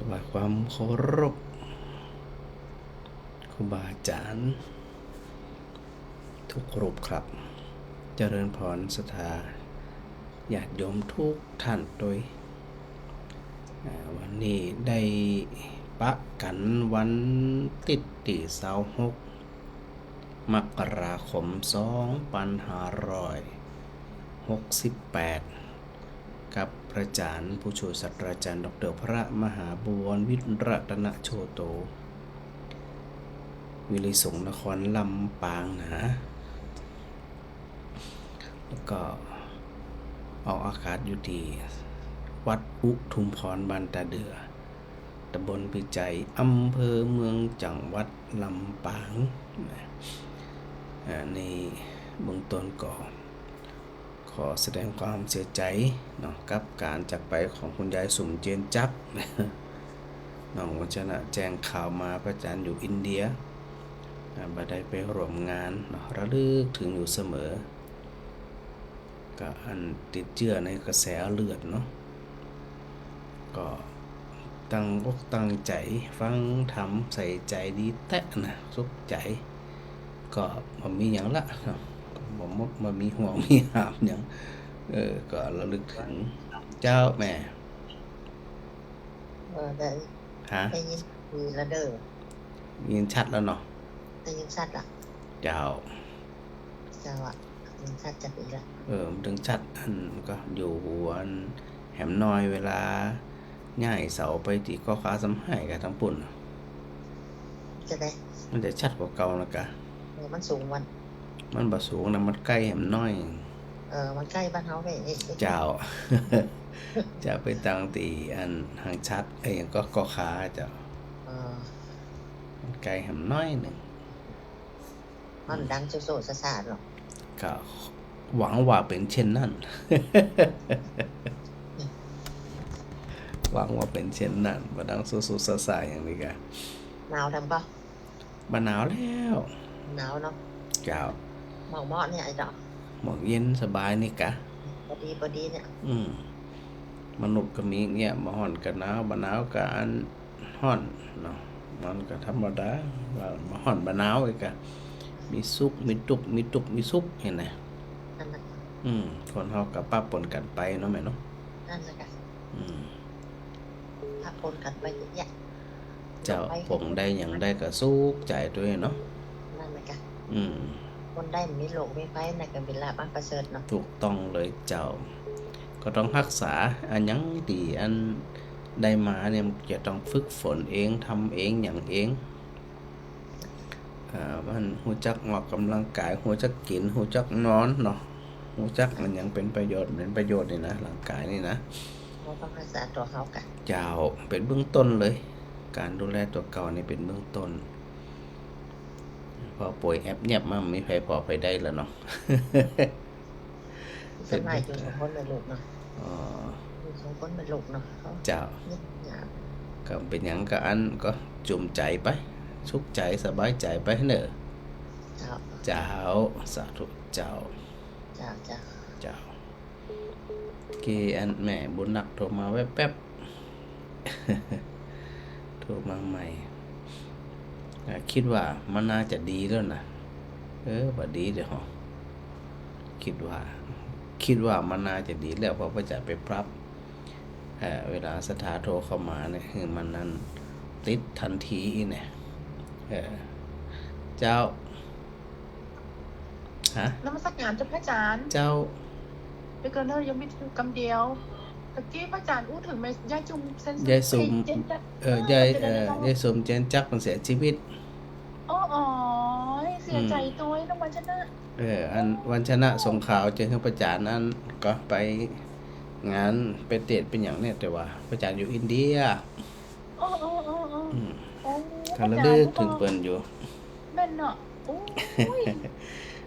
ถวายความเคารพครูบาอาจารย์ทุกรูปครับเจริญพรศรัทธาญาติโยมทุกท่านโดยวันนี้ได้ปะกันวันติด26 มกราคม 2568 กับพระอาจารย์ผู้ช่วยศาสตราจารย์ดร.พระมหาบวรวิรัตนโชโตวิริสงนครลำปางนะแล้วก็ออกอากาศอยู่ที่วัดอุทุมพรบ้านตาเดือตำบลพิจัยอำเภอเมืองจังหวัดลำปางในเบื้องต้นก็ขอแสดงความเสียใจเนาะกับการจากไปของคุณยายสุ่มเจนจักรน้องวัชนะแจ้งข่าวมาพระอาจารย์อยู่อินเดียบ่ได้ไปร่วมงานเนาะระลึกถึงอยู่เสมอก็อันติดเชื้อในกระแสเลือดเนาะก็ตั้งอกตั้งใจฟังทำใส่ใจดีแท้นะสุขใจก็มันมีอย่างละเนาะมันมีห่วงมีหามอย่างก็ระลึกถึงเจ้าแม่ได้ฮะได้ยินมีแล้วเด้อยินชัดแล้วเนาะได้ยินชัดละเจ้าอ่ะยินชัดจัดอีกละมันถึงชัดอันก็อยู่อันแหมน้อยเวลาง่ายเสาไปตีก็ขาสำหายกับทั้งปุ่นจะได้มันจะชัดกว่าเก่านะกะมันสูงมันบ่สูงนะมันใกล้แหมน้อยมันใกล้บ้านเฮาไปเจ้า จะไปตั้งตีอันห่างชัดก็ขาเจ้ามันไกลแหมน้อยหนึ่งมันดังโซๆซ่าๆหรอกก็หวังว่าเป็นเช่นนั้นหวังว่าเป็นเช่นนั้นบ่ดังสุดๆซ่าๆอย่างนี้กะหนาวทำป่ะบ่หนาวแล้วหนาวเนาะเจ้าหมอกเหมาะเนี่ยไอ้ดอกหมอกเย็นสบายนี่กะพอดีเนี่ยมนุษย์ก็มีเนี่ยบ่ฮ้อนก็หนาวบ่หนาวก็อันฮ้อนเนาะมันก็ธรรมดาว่าบ่ฮ้อนบ่หนาวอีกกะมีสุขมีทุกข์มีทุกข์มีสุขเห็นไหมคนเฮาก็ปะปนกันไปเนาะแม่เนาะนั่นแหละค่ะปะปนกันไปเยอะเจ้าผมได้หยังได้ก็สุขใจตัวเองเนาะนั่นแหละค่ะคนได้มีโลกมีไฟในกันเป็นลาบอันประเสริฐเนาะถูกต้องเลยเจ้าก็ต้องรักษาอันยังดีอันได้มาเนี่ยจะต้องฝึกฝนเองทำเองอย่างเองมันหูจักออกกำลังกายหูจักกินหูจักนอนเนาะหูจักมันยังเป็นประโยชน์นี่นะร่างกายนี่นะเราต้องรักษาตัวเขากันเจ้าเป็นเบื้องต้นเลยการดูแลตัวเก่านี่เป็นเบื้องต้นพอป่วยแอบเงียบมาไม่ใครพอไปได้แล้วเนาะเป็นไรอยู่2 คนเป็นลูกเนาะอยู่2 คนเป็นลูกเนาะเจ้าก็เป็นอย่างก็อันก็จุ่มใจไปสุขใจสบายใจไปเนอะเจ้าสาธุเจ้ากี่อันแม่บุญหนักโทรมาแป๊บโทรมาใหม่คิดว่ามันน่าจะดีแล้วนะว่าดีเดี๋ยวคิดว่ามันน่าจะดีแล้วเพราะว่าจะไปปรับเวลาสถาโทรเข้ามาเนี่ยมันนั้นติดทันทีเนี่ยเจ้านมัสการเจ้าพระอาจารย์เจ้าไปเกินเลยยังไม่ถึงคำเดียวตะกี้พระอาจารย์พูดถึงแม่ยายจุ่มเซนยายสุ่มยายสุ่มเจนจักมันเสียชีวิตอ๋อเสียใจตัวน้องวันชนะอันวันชนะส่งข่าวเจอพระอาจารย์นั้นก็ไปงานไปเตะเป็นอย่างเนี่ยแต่ว่าพระอาจารย์อยู่อินเดียเขาระลึกถึงเปิ้นอยู่แม่นเนาะโอ้ย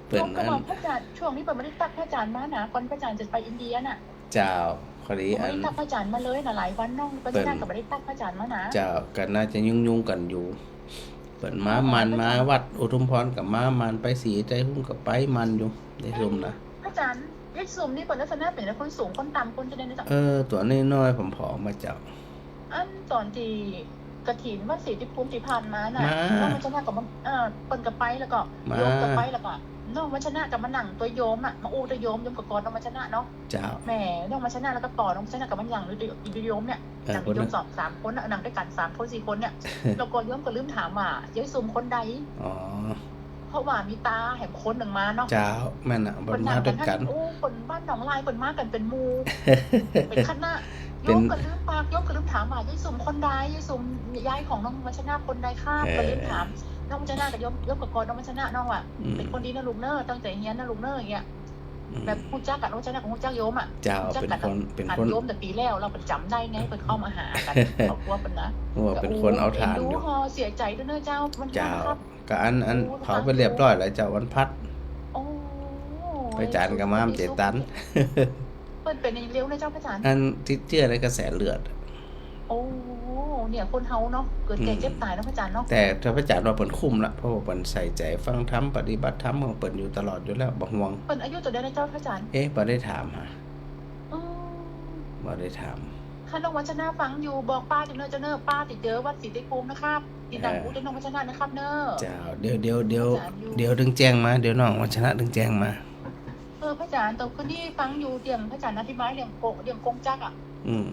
เปิ้นนั้นพระอาจารย์ช่วงนี้เปิ้นไม่ได้ตักพระอาจารย์มานะก่อนพระอาจารย์จะไปอินเดียน่ะเจ้าคดีอันตักพระอาจารย์มาเลยน่ะหลายวันน้องพระอาจารย์ก็บ่ได้ตักพระอาจารย์มานะเจ้าก็น่าจะยุ่งกันอยู่เปิ้นมาวัดอุทุมพรกับมันไปสีใจหุ้มกับไปมันอยู่ได้ชมนะพระอาจารย์ยายสุ่มนี่เปิ้นลักษณะเป็นคนสูงคนต่ำคนจะได้นะจ๊ะตัวน้อยๆผอมๆมาเจ้า อันตอนที่กฐินวัดศรีที่ภูมิที่ผ่านมาน่ะ มา น้องวัชนะกับมันเปิ้นกับไปแล้วก็ มา โยมกับไปแล้วก็น้องวัชนะกับมานั่งตัวโยมอ่ะมาอู้ตัวโยมกับกอดน้องวัชนะเนาะ เจ้า แหมน้องวัชนะแล้วก็ต่อน้องวัชนะกับมันอย่างหรือโยมเนี่ย นั่ง คน โย นึ ม ง 2-3 คนน่ะนั่งด้วยกัน3 คน 4 คนเนี่ย แล้วก็โยมก็ลืมถามว่ายายซุมคนใด อ๋อ เพราะว่ามีตาแห่งคนหนึ่งมาเนาะ เจ้าแม่นน่ะบ่ คน มา นั่ง ด้วยกัน โอ้คนบ้านหนองลายคนมากันเป็นหมู่ เป็นคณะ เป็ โย น มก็ลืมปากโยมก็ลืมถามว่ายายซุมคนใดยายซุมยายของน้องวัชนาคนใดครับก็ลืมถามน้องวัชนากับโยมกับกอนน้องวัชนาน้องว่ะ อืม เป็นคนดีนะลูกเนอตั้งใจเฮียนนะลูกเนออย่างเงี้ยแบบพูดจักกับน้องวัชนากับพูดจักโยมอ่ะ เจ้า พูดจัก เป็น กัน คนเป็น อ่าน คน โยมแต่ปีแล้วเราเป็นจำได้ไงเป็นเข้ามาหากันเขากลัวเป็นนะ ว่าเป็นคนเอาทาน ดู อยู่ ฮอเสียใจด้วยเนอะเจ้ามัน เจ้า ครับ ก็อันเผาไปเรียบร้อยแล้วเจ้าวันพัด โอ้ ไปจานกับม้ามเจตัน เปิดเป็นในเร็วนะเจ้าพระจาน อันที่เจือในกระแสเลือด โอ้เนี่ยคนเฮาเนาะเกิดแก่เจ็บตายนะพระจานเนาะ แต่ถ้าพระอาจารย์ว่าเปิ่นคุ้มละเพราะว่าเปิ่นใส่ใจฟังธรรมปฏิบัติธรรมของเปิ่นอยู่ตลอดอยู่แล้วบ่ห่วง เปิดอายุตัวเดียวนะเจ้าพระจาน บ่ได้ถามหา อืม บ่ได้ถาม ถ้าน้องวัชนาฟังอยู่บอกป้าจะเนอะป้าติดเจอวัดศรีติภูมินะครับติดตามพูดน้องวัชนานะครับเนอะ เจ้าเดี๋ยวถึงแจ้งมาเดี๋ยวน้องวัชนะถึงแจ้งมา พระอาจารย์แต่คนที่ฟังอยู่เตียงพระอาจารย์อธิบายเรื่องกงจักรอ่ะ อืม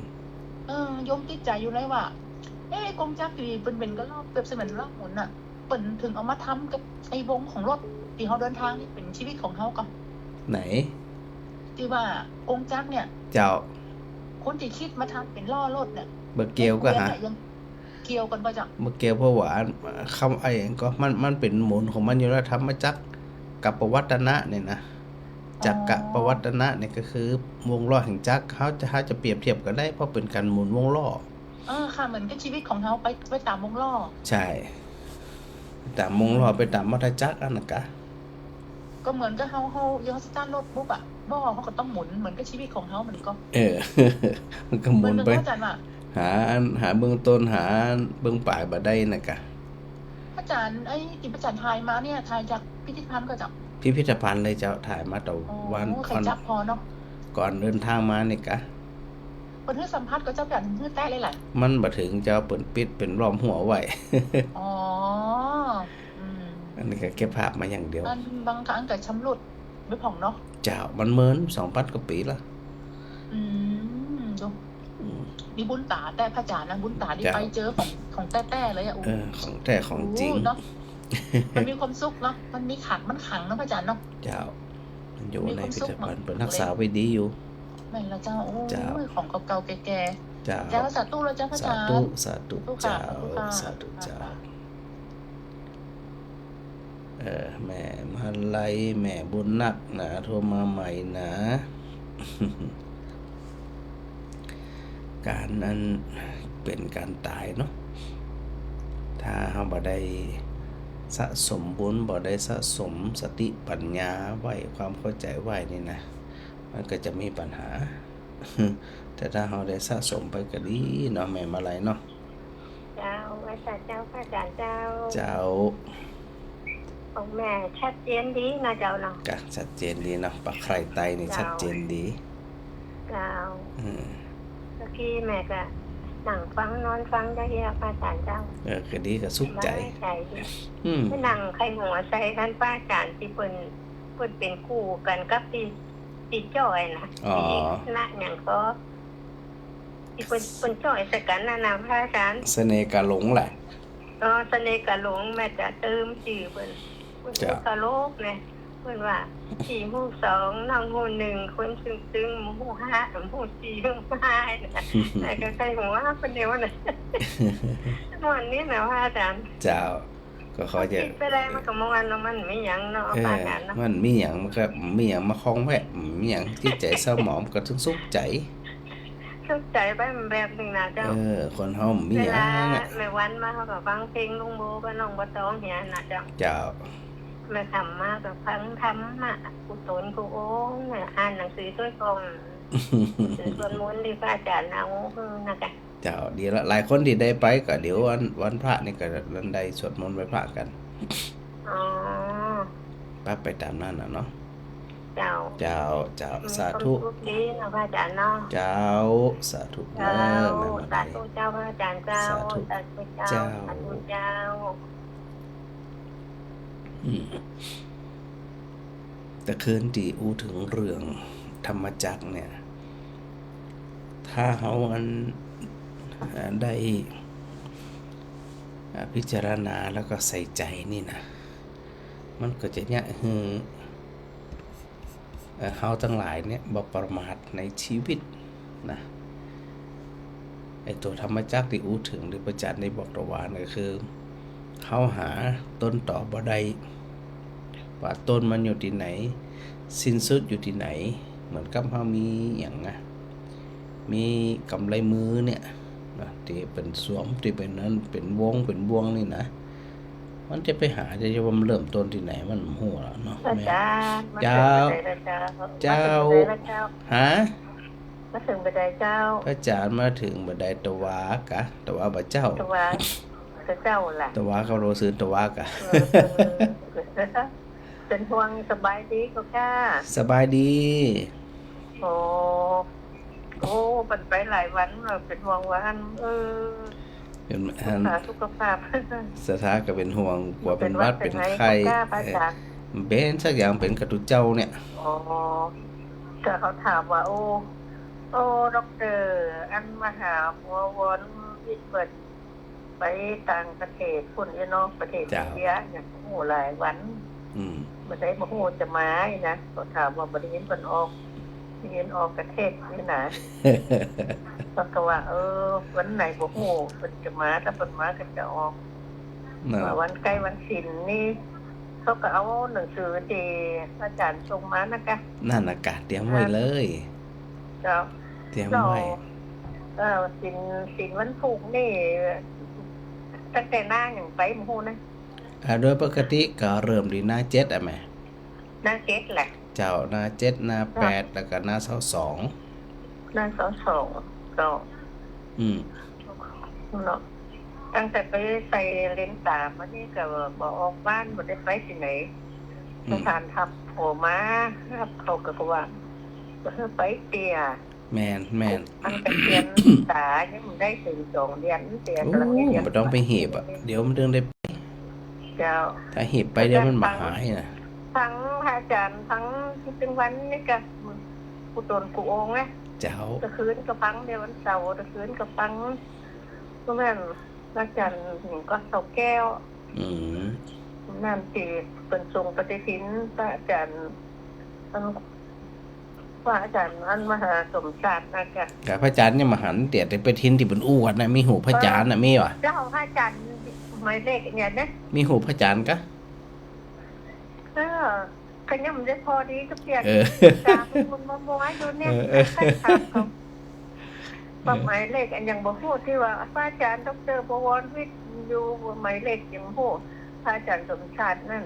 โยมติดใจอยู่เลยว่า กงจักรที่เป็นก็รอบเปรียบเสมือนรอบหมุนอ่ะเปิ่นถึงเอามาทำกับไอ้วงของรถที่เขาเดินทางนี่เป็นชีวิตของเขาก่อน ไหน ที่ว่ากงจักรเนี่ย เจ้า คนที่คิดมาทำเป็นล่อรถเนี่ย บ่เกี่ยวก็หา ยังเกี่ยวกันป่ะจ๊ะ บ่เกี่ยวเพราะว่าคำไอ้ก็มันเป็นหมุนของมันอยู่แล้วธรรมจักรกับปวัตนะเนี่ยนะจักกะปวัตนะเนี่ยก็คือวงล้อแห่งจักรเขาจะเปรียบเทียบกันได้เพราะเป็นการหมุนวงล้อ ค่ะเหมือนกับชีวิตของเขาไปตามวงล้อ ใช่ตามวงล้อไปตามวัฏจักรอันนั้นกะ ก็เหมือนกับเขายังสตาร์ทรถปุ๊บอะบ่อเขาก็ต้องหมุนเหมือนกับชีวิตของเขาเหมือนก็ มันก็ห เหมื มุ อน น หนึ่ง ไป อาจารย์ว่า หาเบื้องต้นหาเบื้องปลายบ่ได้น่ะกะ อาจารย์ที่อาจารย์ทายมาเนี่ยทายจากพิพิธภัณฑ์ก็จะ พิพิธภัณฑ์เลยเจ้าถ่ายมาแต่วัน ใครจับพอเนาะ ก่อนเดินทางมานี่กะ คนที่สัมภาษณ์ก็จะแบบฮื้อแต้เลยแหละ มันบ่ถึงเจ้าเปิ่นปิดเป็นล้อมหัวไว้ อ๋ออืม อันนี้ก็เก็บภาพมาอย่างเดียว มันบางครั้งก็ชำรุดไม่ผ่องเนาะ เจ้ามันเหมือน2,000 กว่าปีละ ดู อืม มีบุญตาแต่พระอาจารย์นะบุญตาที่ จ้ะ ไปเจอของแต้เลยอ่ะ ของแท้ของจริง เนาะมันมีความสุขเนาะมันมีขังมันขังเนาะพระอาจารย์เนาะ เจ้ามันอยู่ มี ใน ความ พิ สุ พิ ข ธภัณฑ์ มาก เปิดรักษาไว้ดีอยู่ แม่นละเจ้าโอ้ จ้ะ ยของเก่าๆแก่ เจ้า ๆเจ้าสาธุแล้วเจ้าพระอา สา จาร ธุ ย์ สาธุ สาธุค่ะ เจ้า สาธุค่ะ สาธุเจ้าแม่มาลัยแม่บุญนักนะโทรมาใหม่นะ การนั้นเป็นการตายเนาะถ้าเราบ่ได้สะสมบุญบ่ได้สะสมสติปัญญาไว้ความเข้าใจไว้นี่นะมันก็จะมีปัญหา แต่ถ้าเราได้สะสมไปก็ดีเนาะแม่มาลัยเนาะ เจ้าอาจารย์เจ้าพระอาจารย์เจ้า เจ้า ของแม่ชัดเจนดีนะเจ้าเนาะ ก็ชัดเจนดีเนาะปักไข่ไตนี่ชัดเจนดี เจ้า อืม เมื่อกี้แม่ก็นั่งฟังนอนฟังได้แล้วพระอาจารย์เจ้า ก็ดีก็สุขใจ ได้ใจดี อืม ไม่นั่งใครหัวใส่กันพระอาจารย์ที่เพิ่นเป็นคู่กันกับที่จ้อยนะ อ๋อ ที่ละอย่างก็ที่เพิ่นจ้อยใส่กันนะพระอาจารย์ เสน่ห์กะหลงแหละ เสน่ห์กะหลงแม่จะเติมชื่อเพิ่น จ้ะ กะโลกเนี่ยเพิ่นว่า4หมู่2น้องหมู่1คนซึ้งๆหมู่5หมู่4หมู่5นะแต่ก็ใส่หัวเพิ่นเดียวน่ะวันนี้นะพระอาจารย์ เจ้า ก็เขาจะ คิดไปได้มันก็เมื่อวานเนาะมันไม่หยังเนาะพระอาจารย์เนาะ มันมีหยังมันก็มีหยังมาคล้องแวะมีหยังจิตใจเศร้าหมองก็ถึงสุขใจ สุขใจไปมันแบบนึงนะเจ้า คนเฮามี เว หยั ลาง แม่วันมาเขาก็ฟังเพลงลุงโบกับน้องบ่ตองเฮียน่ะเจ้า เจ้า แม่ทำมากับฟังธรรมะกุศลกุโอ้แม่อ่านหนังสือด้วยกองสือสวดมนต์ที่พระอาจารย์เอานะคะ เจ้าดีละหลายคนที่ได้ไปก็เดี๋ยววันพระนี่ก็วันใดสวดมนต์ไหว้พระกัน อ๋อ ปั๊บไปตามนั้นน่ะเนาะ เจ้า เจ้าเจ้าสา คน ธุ ทุกดีนะพระอาจารย์เนาะ เจ้าสาธุเด้ เจ้า อแม่มา สา ได้ ธุเจ้าพระอาจารย์เจ้า สาธุ สาธุเจ้า เจ้า สาธุเจ้า แต่คืนที่อู้ถึงเรื่องธรรมจักรเนี่ย ถ้าเฮาอันได้พิจารณาแล้วก็ใส่ใจนี่นะมันก็จะเนี่ยเฮาทั้งหลายเนี่ยบ่ประมาทในชีวิตนะไอ้ตัวธรรมจักรที่อู้ถึงหรือประจักษ์ในบอกตะวันก็คือเฮาหาต้นต่อบ่ได้ว่าต้นมันอยู่ที่ไหนสิ้นสุดอยู่ที่ไหนเหมือนกับเฮามีอย่างนะมีกำไลมือเนี่ยนะที่เป็นสวมที่เป็นนั้นเป็นวงเป็นบวงนี่นะมันจะไปหาจะว่ามันเริ่มต้นที่ไหนมันหัวแล้วเนาะ พระอา แม่ จารย์มา เจ้า ถึงไปได้แล้ว เจ้า ฮะ มาถึงไปได้เจ้า พระอาจารย์มาถึงบันไดตะวากะตะวาบ่เจ้า ตัวเจ้าล่ะ ตะวาเขาโรซื้อตะวากะ เป็นห่วงสบายดีก็ค่ะ สบายดี โอ้โอ้เป็นไปหลายวันเราเป็นห่วงวันเป็นสุขภาพ สถาก็เป็นห่วงกว่าเป็นหวัดเป็นไข้ พระอาจารย์ เป็นสักอย่างเป็นกระตุเจ้าเนี่ย อ๋อแต่เขาถามว่า โอ้ด็อกเตอร์อันมหาหัววนวิทย์เปิดไปต่างประเทศคุณเนาะประเทศอินเดียเนี่ยโอ้หลายวันบ่ได้บ่ฮู้จะมาอีนะก็ถามว่าบ่ได้ยินเพิ่นออกเรียนออกประเทศนี่นะ ก็ว่าวันไหนบ่ฮู้เพิ่นจะมาถ้าเพิ่นมาก็จะออกว่าวันใกล้วันศีลนี่เขาก็เอาหนังสือที่อาจารย์ส่งมานะคะ นั่นอากาศเตรียมไว้เลย เจ้า เตรียมไว้ ศีลวันพุธนี่ตั้งแต่หน้าอย่างไปบ่ฮู้นะ โดยปกติก็เริ่มที่หน้า7อ่ะแม่ หน้า7แหละ เจ้าหน้า7หน้า8แล้วก็หน้า22หน้า22ก็เนาะตั้งแต่ไปใส่เลนส์3อันนี้ก็บ่ออกบ้านบ่ได้ไปที่ไหนสถานทับโผมาครับเขาก็ว่าไปเตียแม่นตั้งแต่เรียนตายังได้ถึง2เดือนเตีย โอ้บ่ต้องไปเห็บอ่ะเดี๋ยวมันเรื่องได้เจ้าถ้าเห็บไปเดี๋ยวมันบ่หายน่ะทั้งพระอาจารย์ทั้งถึงวันนี่ก็ผู้ตนผู้องค์นะเจ้าตะคืนก็ฟังเดี๋ยววันเสาร์ตะคืนก็ฟังก็แม่นพระอาจารย์ก็เสาแก้วนั่นที่เป็นทรงปฏิทินพระอาจารย์พระอาจารย์อันมหาสมศาสตร์นะจ๊ะกับพระอาจารย์เนี่ยมหันเตียแต่ไปทินที่เป็นอู้กันนะมีหูพระอาจารย์น่ะมีวะเจ้าพระอาจารย์หมายเลขเนี่ยนะมีหูพระอาจารย์กะก็ยังไม่ได้พอดีก็เปลี่ยนตามคุณมาบอกให้ดูเนี่ยใครถามเขาว่าหมายเลขอันยังบ่ฮู้ที่ว่าพระอาจารย์ดร.บวรวิทย์อยู่หมายเลขยังฮู้พระอาจารย์สมชาตินั่น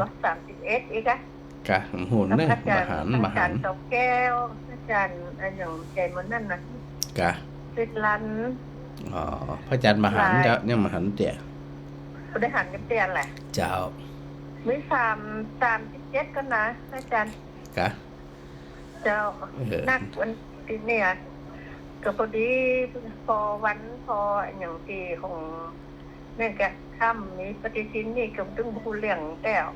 ก็31อีกกะหุ่นเด้อมหันอาจารย์ตกแก้วอาจารย์อันอย่างใจมันนั่นน่ะกะสิลันพระอาจารย์มหันเจ้าเนี่ยมหันเตี่ยบ่ได้หันกันเตี่ยแหละเจ้ามี37ก็นะอาจารย์กะเจ้านักวันที่เนี่ยก็พอดีพอวันพออย่างที่ของแม่กะค่ำมีปฏิทินนี่ก็ต้องผู้เลี้ยงแต้ว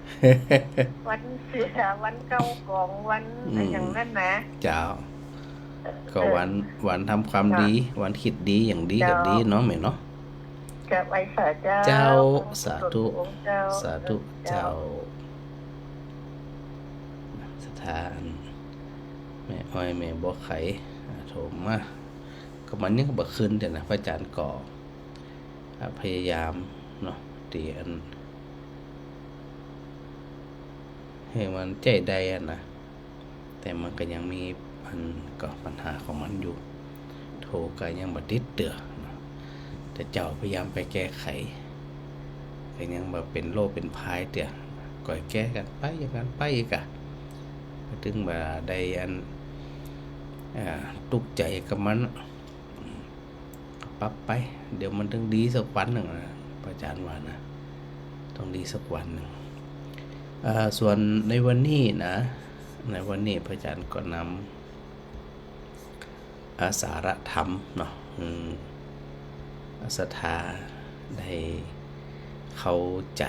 วันเสือวันเก้ากองวันอย่างนั้นนะเจ้าก็วันทำความดีวันคิดดีอย่างดีกับดีเนาะแม่เนาะกับไอ้สาเจ้าสาธุสาธุเจ้าสถานแม่อ้อยแม่บ่ไข่โถมมาก็มันยังก็บ่ขึ้นแต่นะพระอาจารย์ก่อพยายามเนาะตีอันให้มันใจใดอ่ะนะแต่มันก็ยังมีก็ปัญหาของมันอยู่โทรก็ยังบ่ติดเตือแต่เจ้าพยายามไปแก้ไขก็ยังบ่เป็นโรคเป็นภายเตือก็แก้กันไปอย่างนั้นไปอีกอ่ะถึงว่าได้อันตุกใจกับมันปรับไปเดี๋ยวมันต้องดีสักวันหนึ่งนะพระอาจารย์ว่านะต้องดีสักวันหนึ่งส่วนในวันนี้นะ ในวันนี้พระอาจารย์ก็นำอาสาระธรรมเนาะศรัทธาได้เข้าใจ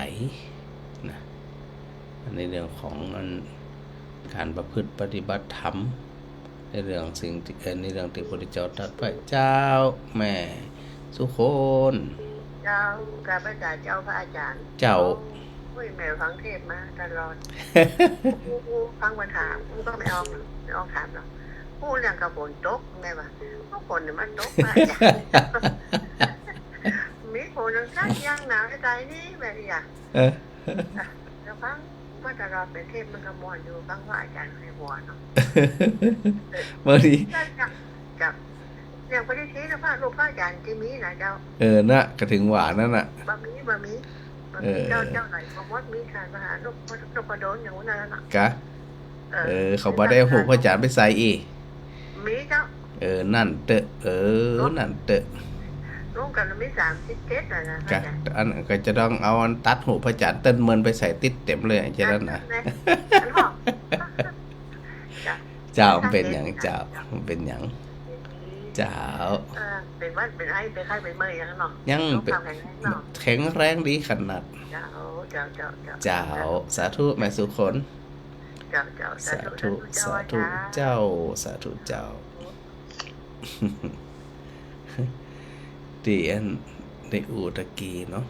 นะในเรื่องของการประพฤติปฏิบัติธรรมในเรื่องสิ่งที่ในเรื่องที่พระพุทธเจ้าตรัสไว้เจ้าแม่สุคน เจ้ากราบพระอาจารย์เจ้าพระอาจารย์ เจ้า อุ้ยแม่ฟังเทศมาตลอดฟังมาถามก็ไม่ออกถามหรอกพูดเรื่องกระฝนตกไงวะเพราะฝนเนี่ยมันตกมามีฝนยังชักยังหนาวในใจนี่แบบนี้อ่ะแล้วฟังมาตลอดเป็นเทศมันกระมวลอยู่ฟังว่าอาจารย์ให้หัวเนาะ บางที จับอย่างพระที่แล้วพระรูปพระอาจารย์ที่มีนะเจ้า น่ะก็ถึงหวานนั่นน่ะ บะหมี่เจ้าไหนพมดมีขายมหาลูกประโดนอย่างนั้นน่ะ กะเขาบ่ได้หูพระอาจารย์ไปใส่อีก มีเจ้านั่นเตอะนั่นเตอะ ร่วมกันมี37น่ะนะ กะอันก็จะต้องเอาอันตัดหูพระอาจารย์เติ้นเมินไปใส่ติดเต็มเลยจะนั่นน่ะเจ้าเป็นหยังเจ้าเป็นหยังเจ้าเป็นวัดเป็นไอ้เป็นไข้เป็นเมื่อยอย่างนั้นเนาะยังเป็นแข็งแรงดีขนาดเจ้าสาธุแม่สุคนสาธุสาธุเจ้าสาธุเจ้าที่อันในอูตะกีเนาะ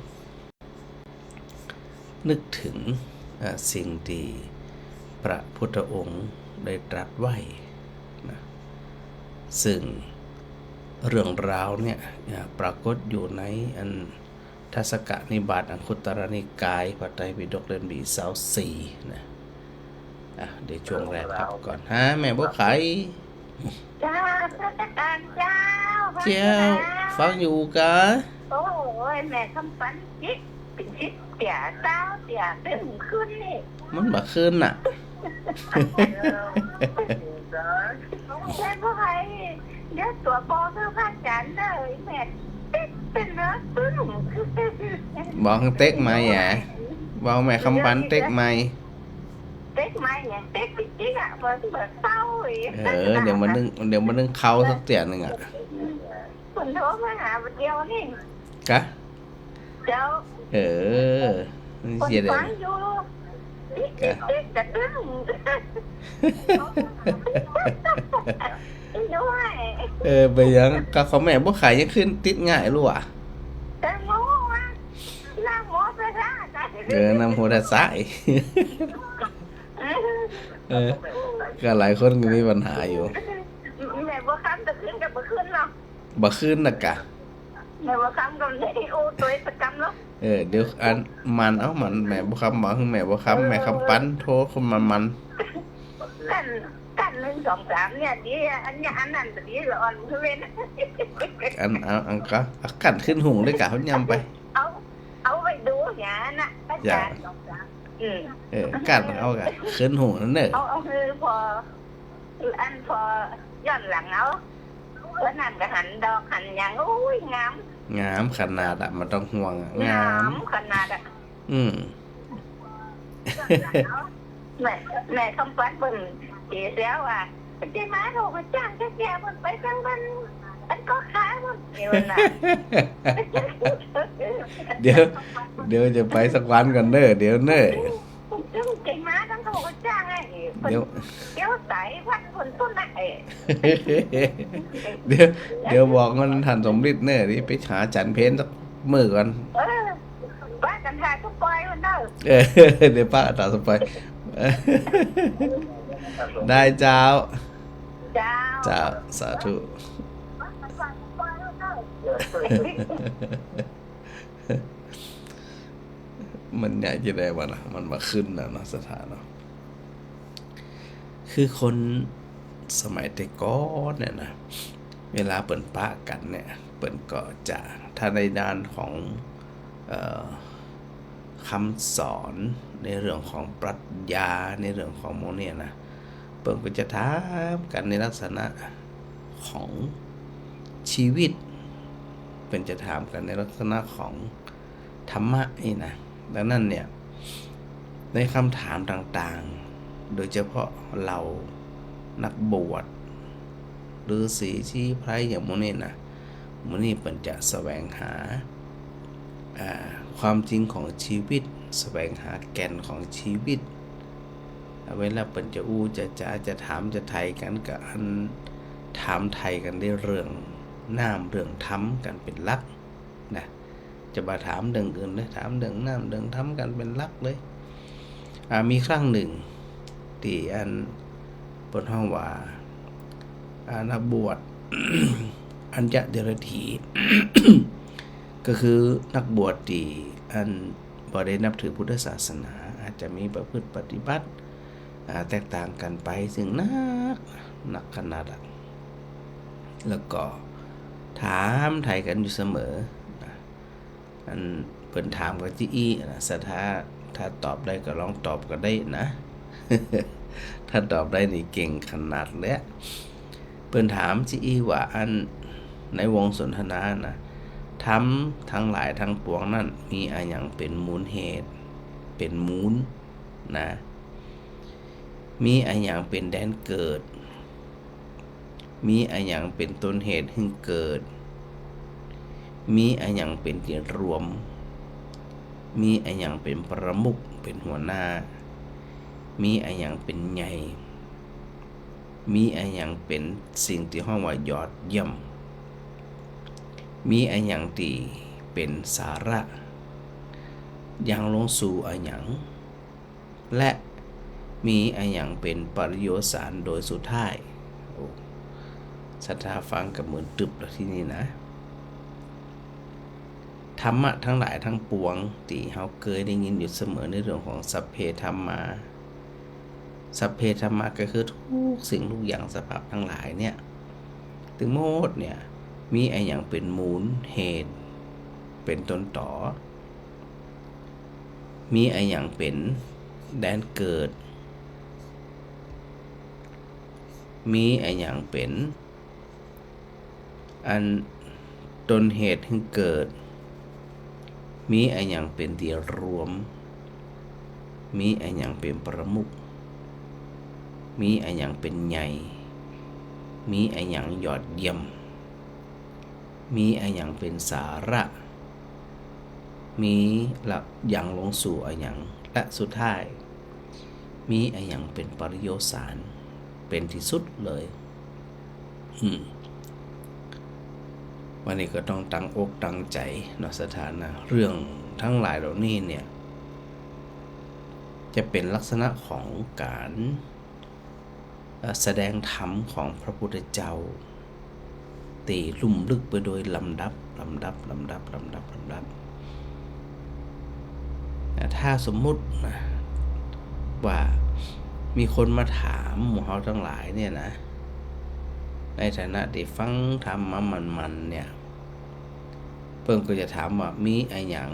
นึกถึงสิ่งที่พระพุทธองค์ได้ตรัสไว้นะซึ่งเรื่องราวเนี่ยปรากฏอยู่ในอันทัศกนิบาตอังคุตรนิกายพระไตรปิฎกเล่มที่24นะเดี๋ยวช่วงแรกครับก่อนแม่บัวไข่จ้าพระอาจารย์เจ้าฟังอยู่กะโอ้ยแม่คำฝันจิตเป็นจิตเตี่ยเต้าเตี่ยเต็มขึ้นนี่มันบ่ขึ้นน่ะแม่บัวไข่เดี๋ยวตัวปอคือพระอาจารย์เลยแม่เป็นเนื้อตึ้งบอกเต็กไหมบอกแม่คำปันเต็กไหมเต็กไหมเนี่ยเต็กจริงอ่ะเปิดเต้าเดี๋ยวมานึ่งเข้าสักเตี่ยนึงคนโทรมาหาเดียวนี่กะเจ้าเสียเลยกะตึ้งไปยังก็เขาแม่บ่ขายยังขึ้นติดง่ายรู้อ่ะแต่โง่อ่ะน้ำโมไปซ่าน้ำโมได้สายก็หลายคนก็มีปัญหาอยู่แม่บ่ค้ำจะขึ้นกับบ่ขึ้นเนาะบ่ขึ้นน่ะกะแม่บ่ค้ำกับได้โอ้ตัวประจำเนาะเดี๋ยวอันมันมันแม่บ่ค้ำบ่คือแม่บ่ค้ำแม่ค้ำปั้นโทรคนมันกัน1 2 3เนี่ยดิอันนี้อันนั้นดิละอ่อนคือเว้นอันก็กันขึ้นหุงเลยกะเฮายำไปเอาไปดูหยาน่ะอาจารย์กันเอากะขึ้นหุงนั่นเด้อเอาคือพอย้อนหลังเอาเพิ่นนั่นก็หันดอกหันหยังโอ้ยงามขนาดมันต้องห่วงงามขนาดแม่คำฝันเพิ่นสิแล้วว่าสิมาโทรมาจ้างแก่ๆเพิ่นไปจังมันก็ขายมันเดี๋ยวจะไปสักวันกันเด้อเดี๋ยวเด้อสิมาทั้งโทรมาจ้างให้เดี๋ยวใส่พันคนต้นน่ะเดี๋ยวบอกมันท่านสมฤทธิ์เด้อดิไปหาจันเพนสักมื้อก่อนป้ากันทาทุกปอยมันเด้อเดี๋ยวป้าตาสปอยได้เจ้าสาธุมันใหญ่จะได้วะนะมันมาขึ้นนะสถานเนาะคือคนสมัยแต่ก่อนเนี่ยนะเวลาเปิ่นปะกันเนี่ยเปิ่นก็จะถ้าในด้านของคำสอนในเรื่องของปรัชญาในเรื่องของโมเนี่ยนะเปิ่นก็จะถามกันในลักษณะของชีวิตเป็นจะถามกันในลักษณะของธรรมะนี่นะดังนั้นเนี่ยในคำถามต่างๆ โดยเฉพาะเรานักบวชหรือสีชี้ไพรอย่างโมนี่นะโมนี่เปิ่นจะแสวงหาความจริงของชีวิตแสวงหาแก่นของชีวิตเวลาเปิ่นจะจะถามจะไทยกันกับอันถามไทยกันได้เรื่องน้ำเรื่องธรรมกันเป็นหลักนะจะมาถามเรื่องอื่นเลยถามเรื่องน้ำเรื่องธรรมกันเป็นหลักเลยมีครั้งหนึ่งที่อันบนห้องว่านักบวช อัญญเดรถี ก็คือนักบวชที่อันบ่ได้นับถือพุทธศาสนาอาจจะมีประพฤติปฏิบัติแตกต่างกันไปซึ่งนักขนาดแล้วก็ถามไทยกันอยู่เสมออันเพิ่นถามกับจี้อี้นะถ้าตอบได้ก็ลองตอบก็ได้นะ ถ้าตอบได้นี่เก่งขนาดเลยเพิ่นถามจี้อี้ว่าอันในวงสนทนานะทำทั้งหลายทั้งปวงนั่นมีอะไรอย่างเป็นมูลเหตุเป็นมูลนะมีอะไรอย่างเป็นแดนเกิดมีอะไรอย่างเป็นต้นเหตุให้เกิดมีอะไรอย่างเป็นที่รวมมีอะไรอย่างเป็นประมุขเป็นหัวหน้ามีอะไรอย่างเป็นใหญ่มีอะไรอย่างเป็นสิ่งที่ห้องว่ายอดเยี่ยมมีอะไรอย่างที่เป็นสาระอย่างลงสู่อะไรอย่างและมีอะไรอย่างเป็นปริโยสารโดยสุดท้ายศรัทธาฟังกับเหมือนตึบแล้วที่นี่นะธรรมะทั้งหลายทั้งปวงที่เฮาเคยได้ยินอยู่เสมอในเรื่องของสัพเพธัมมาสัพเพธัมมาก็คือทุกสิ่งทุกอย่างสภาพทั้งหลายเนี่ยถึงหมดเนี่ยมีอะไรอย่างเป็นมูลเหตุเป็นต้นต่อมีอะไรอย่างเป็นแดนเกิดมีอะไรอย่างเป็นอันต้นเหตุให้เกิดมีอะไรอย่างเป็นที่รวมมีอะไรอย่างเป็นประมุขมีอะไรอย่างเป็นใหญ่มีอะไรอย่างยอดเยี่ยมมีอะไรอย่างเป็นสาระมีหลักอย่างลงสู่อะไรอย่างและสุดท้ายมีอะไรอย่างเป็นปริโยสารเป็นที่สุดเลยวันนี้ก็ต้องตั้งอกตั้งใจเนาะสถานะเรื่องทั้งหลายเหล่านี้เนี่ยจะเป็นลักษณะของการแสดงธรรมของพระพุทธเจ้าตีลุ่มลึกไปโดยลำดับถ้าสมมุตินะว่ามีคนมาถามหมู่เฮาทั้งหลายเนี่ยนะในฐานะที่ฟังธรรมมามันเนี่ยเพิ่นก็จะถามว่ามีอะไรหยัง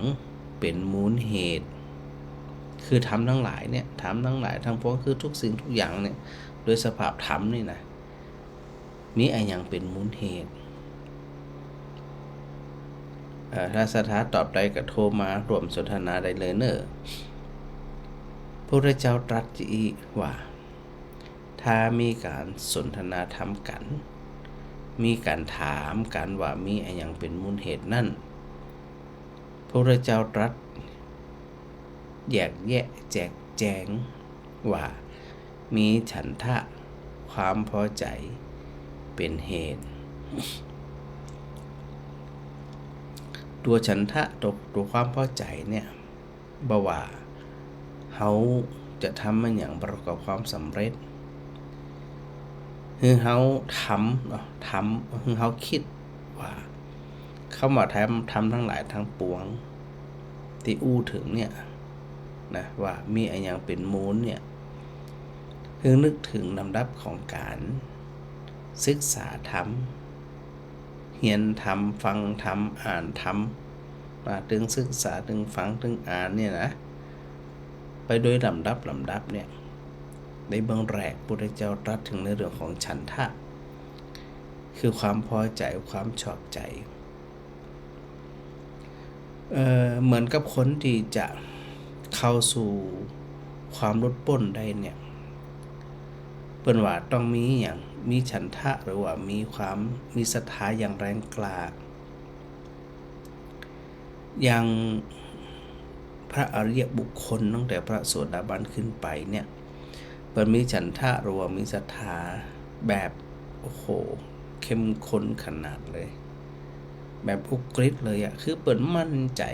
เป็นมูลเหตุคือธรรมทั้งหลายเนี่ยธรรมทั้งหลายทั้งปวงคือทุกสิ่งทุกอย่างเนี่ยโดยสภาพธรรมนี่นะมีอะไรหยังเป็นมูลเหตุถ้าสถาตอบได้ก็โทรมาร่วมสนทนาได้เลยเนอะพระพุทธเจ้าตรัสอีกว่าถ้ามีการสนทนาธรรมกันมีการถามกันว่ามีอะไรอย่างเป็นมูลเหตุนั่นพระพุทธเจ้าตรัสแยกแยะแจกแจงว่ามีฉันทะความพอใจเป็นเหตุตัวฉันทะตัวความพอใจเนี่ยบ่ว่าเขาจะทำมันอย่างประกอบความสำเร็จคือเขาทำคือเขาคิดว่าเขามาทำทั้งหลายทั้งปวงที่อู้ถึงเนี่ยนะว่ามีอะไรอย่างเป็นมูลเนี่ยคือนึกถึงลำดับของการศึกษาธรรมเรียนธรรมฟังธรรมอ่านธรรมมาถึงศึกษาถึงฟังถึงอ่านเนี่ยนะไปโดยลำดับเนี่ยในเบื้องแรกพระพุทธเจ้าตรัสถึงในเรื่องของฉันทะคือความพอใจความชอบใจเหมือนกับคนที่จะเข้าสู่ความลดพ้นได้เนี่ย เปิ้นว่าต้องมีอย่างมีฉันทะหรือว่ามีศรัทธาอย่างแรงกล้าอย่างพระอริยบุคคลตั้งแต่พระโสดาบันขึ้นไปเนี่ยเปิ้นมีฉันทะหรือว่ามีศรัทธาแบบโอ้โหเข้มข้นขนาดเลยแบบอุกฤษเลยอะคือเปิ้นมั่นใจ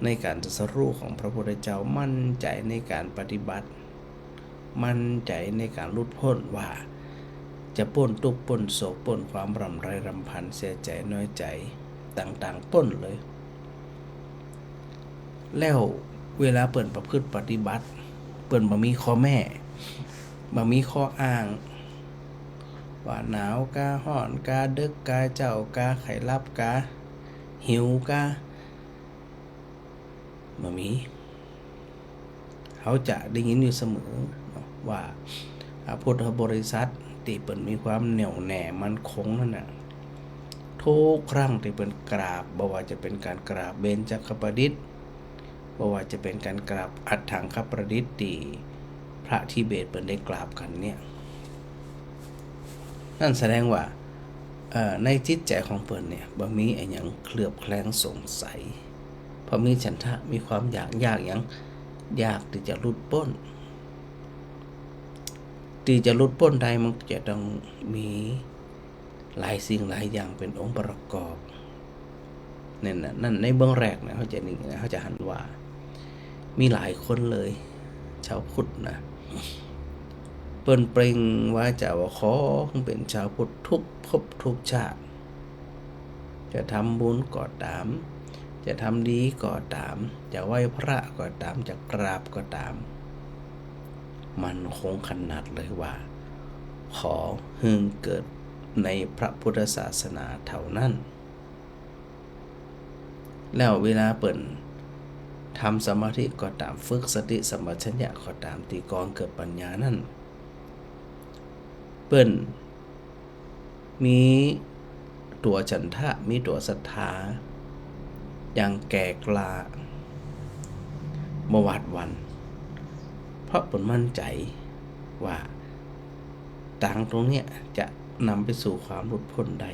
ในการตรัสรู้ของพระพุทธเจ้ามั่นใจในการปฏิบัติมั่นใจในการหลุดพ้นว่าจะพ้นทุกข์พ้นโศกพ้นความรำไรรำพันเสียใจน้อยใจต่างๆพ้นเลยแล้วเวลาเปิ้นประพฤติปฏิบัติเปิ้นบ่มีข้อแม่บ่มีข้ออ้างว่าหนาวการ้อนกาดึกกาเจ้ากาไข้ลับกาหิวกาบ่มีเขาจะได้ยินอยู่เสมอว่าพุทธบริษัทที่เปิ้นมีความแน่วแน่มั่นคงนั่นน่ะทุกครั้งที่เปิ้นกราบบ่ว่าจะเป็นการกราบเบญจคประดิษฐ์บ่ว่าจะเป็นการกราบอัฏฐังคประดิษฐ์ที่พระทิเบตเปิ้นได้กราบกันเนี่ยนั่นแสดงว่าในจิตใจของเปิ้นเนี่ยบ่มีอิหยังเคลือบแคลงสงสัยเพราะมีฉันทะมีความอยากหยังอยากที่จะหลุดพ้นได้มันจะต้องมีหลายสิ่งหลายอย่างเป็นองค์ประกอบนั่นในเบื้องแรกนะเขาจะหันว่ามีหลายคนเลยชาวพุทธนะเปิ้นเปล่งว่าจะว่าขอเป็นชาวพุทธทุกภพทุกชาติจะทำบุญก็ตามจะทำดีก็ตามจะไหว้พระก็ตามจะกราบก็ตามมันคงขนาดเลยว่าขอให้เกิดในพระพุทธศาสนาเท่านั้นแล้วเวลาเปิ้นทำสมาธิก็ตามฝึกสติสัมปชัญญะก็ตามตีกองเกิดปัญญานั่นเปิ้นมีตัวฉันทะมีตัวศรัทธาอย่างแก่กล้าบ่หวาดหวั่นเพราะเปิ้นมั่นใจว่าทางตรงเนี้ยจะนำไปสู่ความหลุดพ้นได้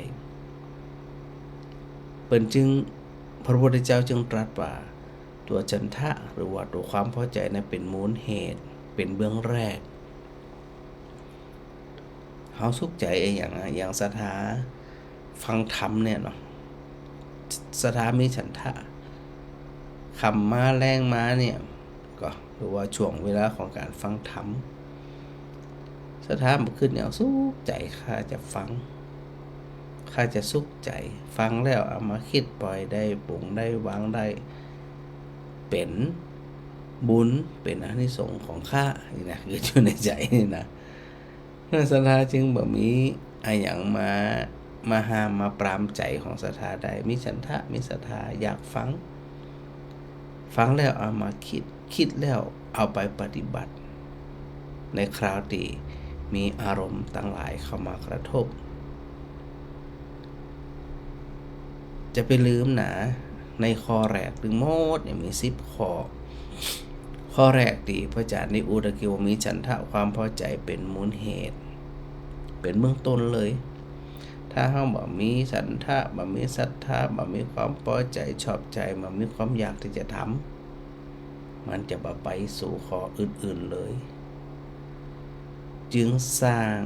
เปิ้นจึงพระพุทธเจ้าจึงตรัสว่าตัวฉันทะหรือว่าตัวความพอใจนั้นเป็นมูลเหตุเป็นเบื้องแรกเฮาสุขใจอย่างศรัทธาฟังธรรมเนี่ยเนาะศรัทธามีฉันทะคำมาแรงมาเนี่ยก็หรือว่าช่วงเวลาของการฟังธรรมศรัทธามันขึ้นอย่างสุขใจข้าจะฟังข้าจะสุขใจฟังแล้วเอามาคิดปล่อยได้ปรุงได้วางได้เป็นบุญเป็นอานิสงส์ของข้านี่นะคืออยู่ในใจนี่นะนั่นศรัทธาจึงบ่มีอะไรอย่างมาห้ามมาปรามใจของศรัทธาได้มีฉันทะมีศรัทธาอยากฟังแล้วเอามาคิดแล้วเอาไปปฏิบัติในคราวที่มีอารมณ์ต่างหลายเข้ามากระทบจะไปลืมนะในข้อแรกถึงหมดเนี่ยมี10ข้อแรกที่พระอาจารย์ในอุตกิวมีฉันทะความพอใจเป็นมูลเหตุเป็นเบื้องต้นเลยถ้าเฮาบ่มีฉันทะบ่มีศรัทธาบ่มีความพอใจชอบใจบ่มีความอยากที่จะทำมันจะบ่ไปสู่ข้ออื่นๆเลยจึงสร้าง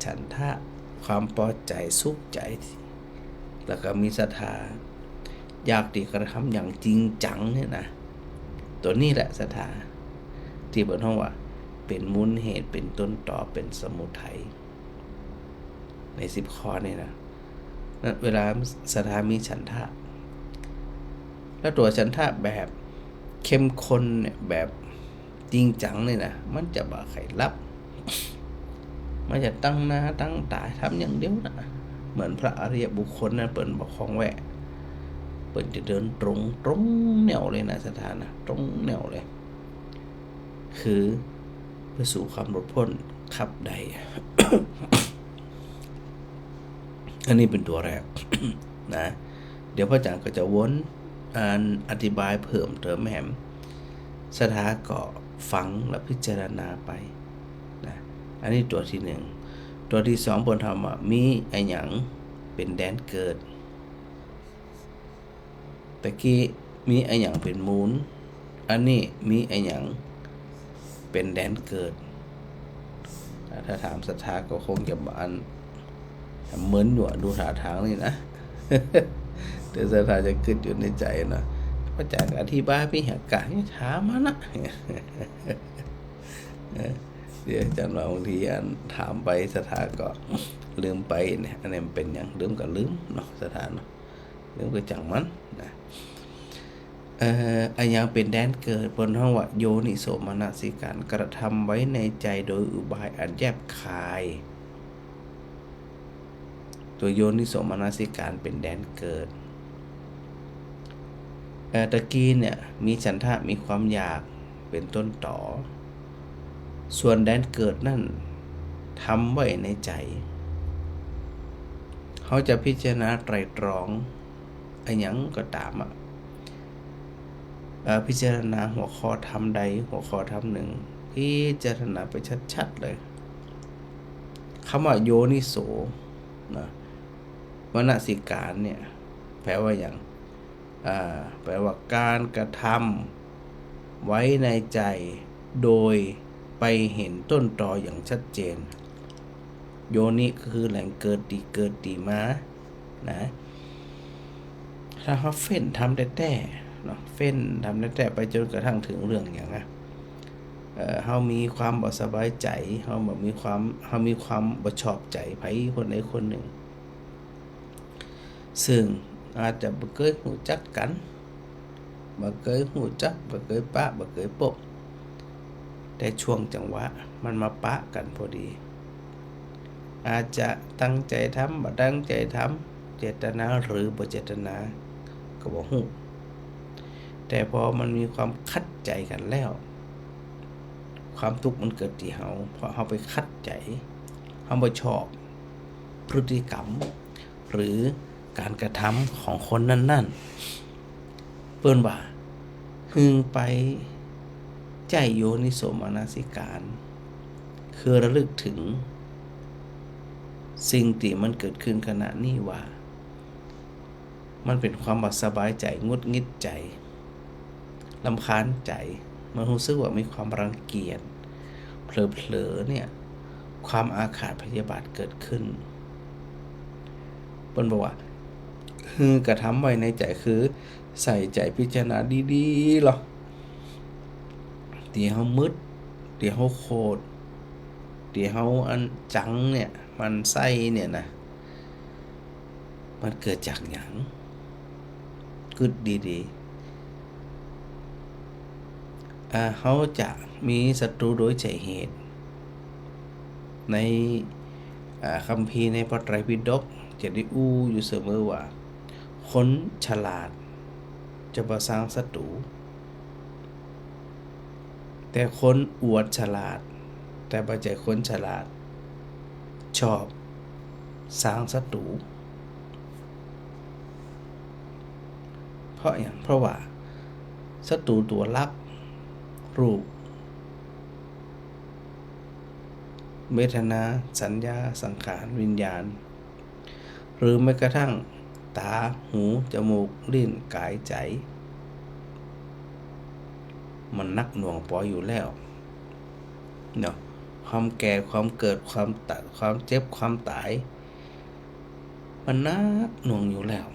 ฉันทะความพอใจสุขใจแล้วก็มีศรัทธาอยากที่กระทำอย่างจริงจังเนี่ยนะตัวนี้แหละศรัทธาที่เพิ่นว่าเป็นมูลเหตุเป็นต้นตอเป็นสมุทัยใน10ข้อนี่นะนั่นเวลาศรัทธามีฉันทะแล้วตัวฉันทะแบบเข้มข้นเนี่ยแบบจริงจังนี่นะมันจะบ่ไขลับมันจะตั้งหน้าตั้งตาทำอย่างเดียวนะเหมือนพระอริยบุคคลนั้นเปิ้นบ่คล้องแวะเปิ้นจะเดินตรงแนวเลยนะศรัทธานะตรงแนวเลยคือไปสู่ความหลุดพ้นขับใด อันนี้เป็นตัวแรก นะเดี๋ยวพระอาจารย์ก็จะวนอธิบายเพิ่มเติมแหมศรัทธาก็ฟังและพิจารณาไปนะ อันนี้ตัวที่ 1ตัวที่2เพิ่นถามว่ามีไอ้หยังเป็นแดนเกิดตะกี้มีไอ้หยังเป็นมูลอันนี้มีไอ้หยังเป็นแดนเกิดถ้าถามศรัทธาก็คงจะอันเหมือนอยู่ดูท่าทางนี่นะ แต่ศรัทธาจะคิดอยู่ในใจนะพระอาจารย์อธิบายพี่หากะนี่ถามมานะ เดี๋ยวอาจารย์ว่าบางทีอันถามไปศรัทธาก็ลืมไปเนี่ยอันนี้มันเป็นอย่างลืมก็ลืมเนาะศรัทธาเนาะลืมก็จังมันนะอันยังเป็นแดนเกิดบนห้องว่าโยนิโสมนสิการกระทำไว้ในใจโดยอุบายอันแยบคายตัวโยนิโสมนสิการเป็นแดนเกิดตะกี้เนี่ยมีฉันทะมีความอยากเป็นต้นต่อส่วนแดนเกิดนั่นทำไว้ในใจเขาจะพิจารณาไตรตรองอันยังก็ตามพิจารณาหัวข้อธรรมใดหัวข้อธรรมหนึ่งพิจารณาไปชัดๆเลยคำว่าโยนิโสนะมนสิการเนี่ยแปลว่าอย่างแปลว่าการกระทำไว้ในใจโดยไปเห็นต้นตออย่างชัดเจนโยนิคือแหล่งเกิดดีมานะถ้าเขาเฟ้นทำแต่เนาะเฟ้นทำแต่ไปจนกระทั่งถึงเรื่องอย่างนะเขามีความบ่สบายใจเขามีความบ่ชอบใจไผคนใดคนหนึ่งซึ่งอาจจะบ่เคยรู้จักกันบ่เคยรู้จักบ่เคยปะบ่เคยปบแต่ช่วงจังหวะมันมาปะกันพอดีอาจจะตั้งใจทำบ่ตั้งใจทำเจตนาหรือบ่เจตนาก็บ่ฮู้แต่พอมันมีความคัดใจกันแล้วความทุกข์มันเกิดที่เฮาเพราะเฮาไปคัดใจเฮาบ่ชอบพฤติกรรมหรือการกระทำของคนนั้นๆเปิ้นว่าพึงไปใจโยนิโสมนสิการคือระลึกถึงสิ่งที่มันเกิดขึ้นขณะนี้ว่ามันเป็นความบ่สบายใจงุดงิดใจรำคาญใจมันรู้สึกว่ามีความรังเกียจเผลอๆเนี่ยความอาฆาตพยาบาทเกิดขึ้นเปิ้นบอกว่ากระทำไว้ในใจคือใส่ใจพิจารณาดีๆหรอที่เฮามืดที่เฮาโคตรที่เฮาอันจังเนี่ยมันไส้เนี่ยนะมันเกิดจากหยังกึดดีๆเขาจะมีศัตรูโดยใจเหตุในคัมภีร์ในพระไตรปิฎกจะได้อยู่เสมอว่าคนฉลาดจะบ่สร้างศัตรูแต่คนอวดฉลาดแต่บ่ใช่คนฉลาดชอบสร้างศัตรูเพราะอย่างเพราะว่าศัตรูตัวลับรูปเวทนาสัญญาสังขารวิญญาณหรือแม้กระทั่งตาหูจมูกลิ้นกายใจมันนักหน่วงปออยู่แล้วเนาะความแก่ความเกิดความตัดความเจ็บความตายมันนักหน่วงอยู่แล้ว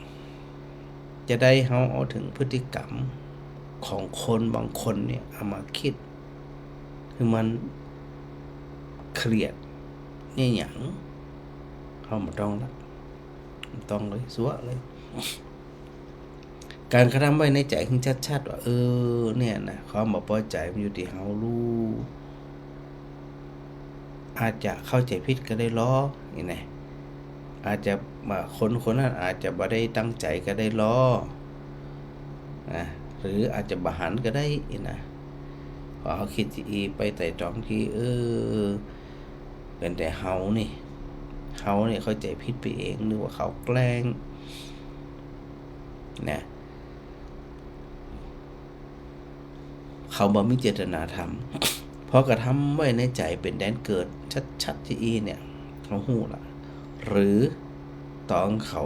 จะได้เฮาเอาถึงพฤติกรรมของคนบางคนเนี่ยเอามาคิดคือมันเครียดเนี่ยหยังเฮาบ่ต้องละต้องเลยสัวเลยการกระทำไว้ในใจคือชัดๆว่าเนี่ยนะความบ่พอใจมันอยู่ที่เฮารู้อาจจะเข้าใจผิดก็ได้ล้อนี่นะอาจจะคนนั้นอาจจะบ่ได้ตั้งใจก็ได้ล้อหรืออาจจะบ่หันก็ได้นะพอเขาคิดอีไปไต่ตรองที่เป็นแต่เฮานี่เข้าใจผิดไปเองหรือว่าเขาแกล้งนะเขาบ่มีเจตนาทำ พอกระทำไว้ในใจเป็นแดนเกิดชัดๆที่อีเนี่ยเขาหู้ละหรือตอนเขา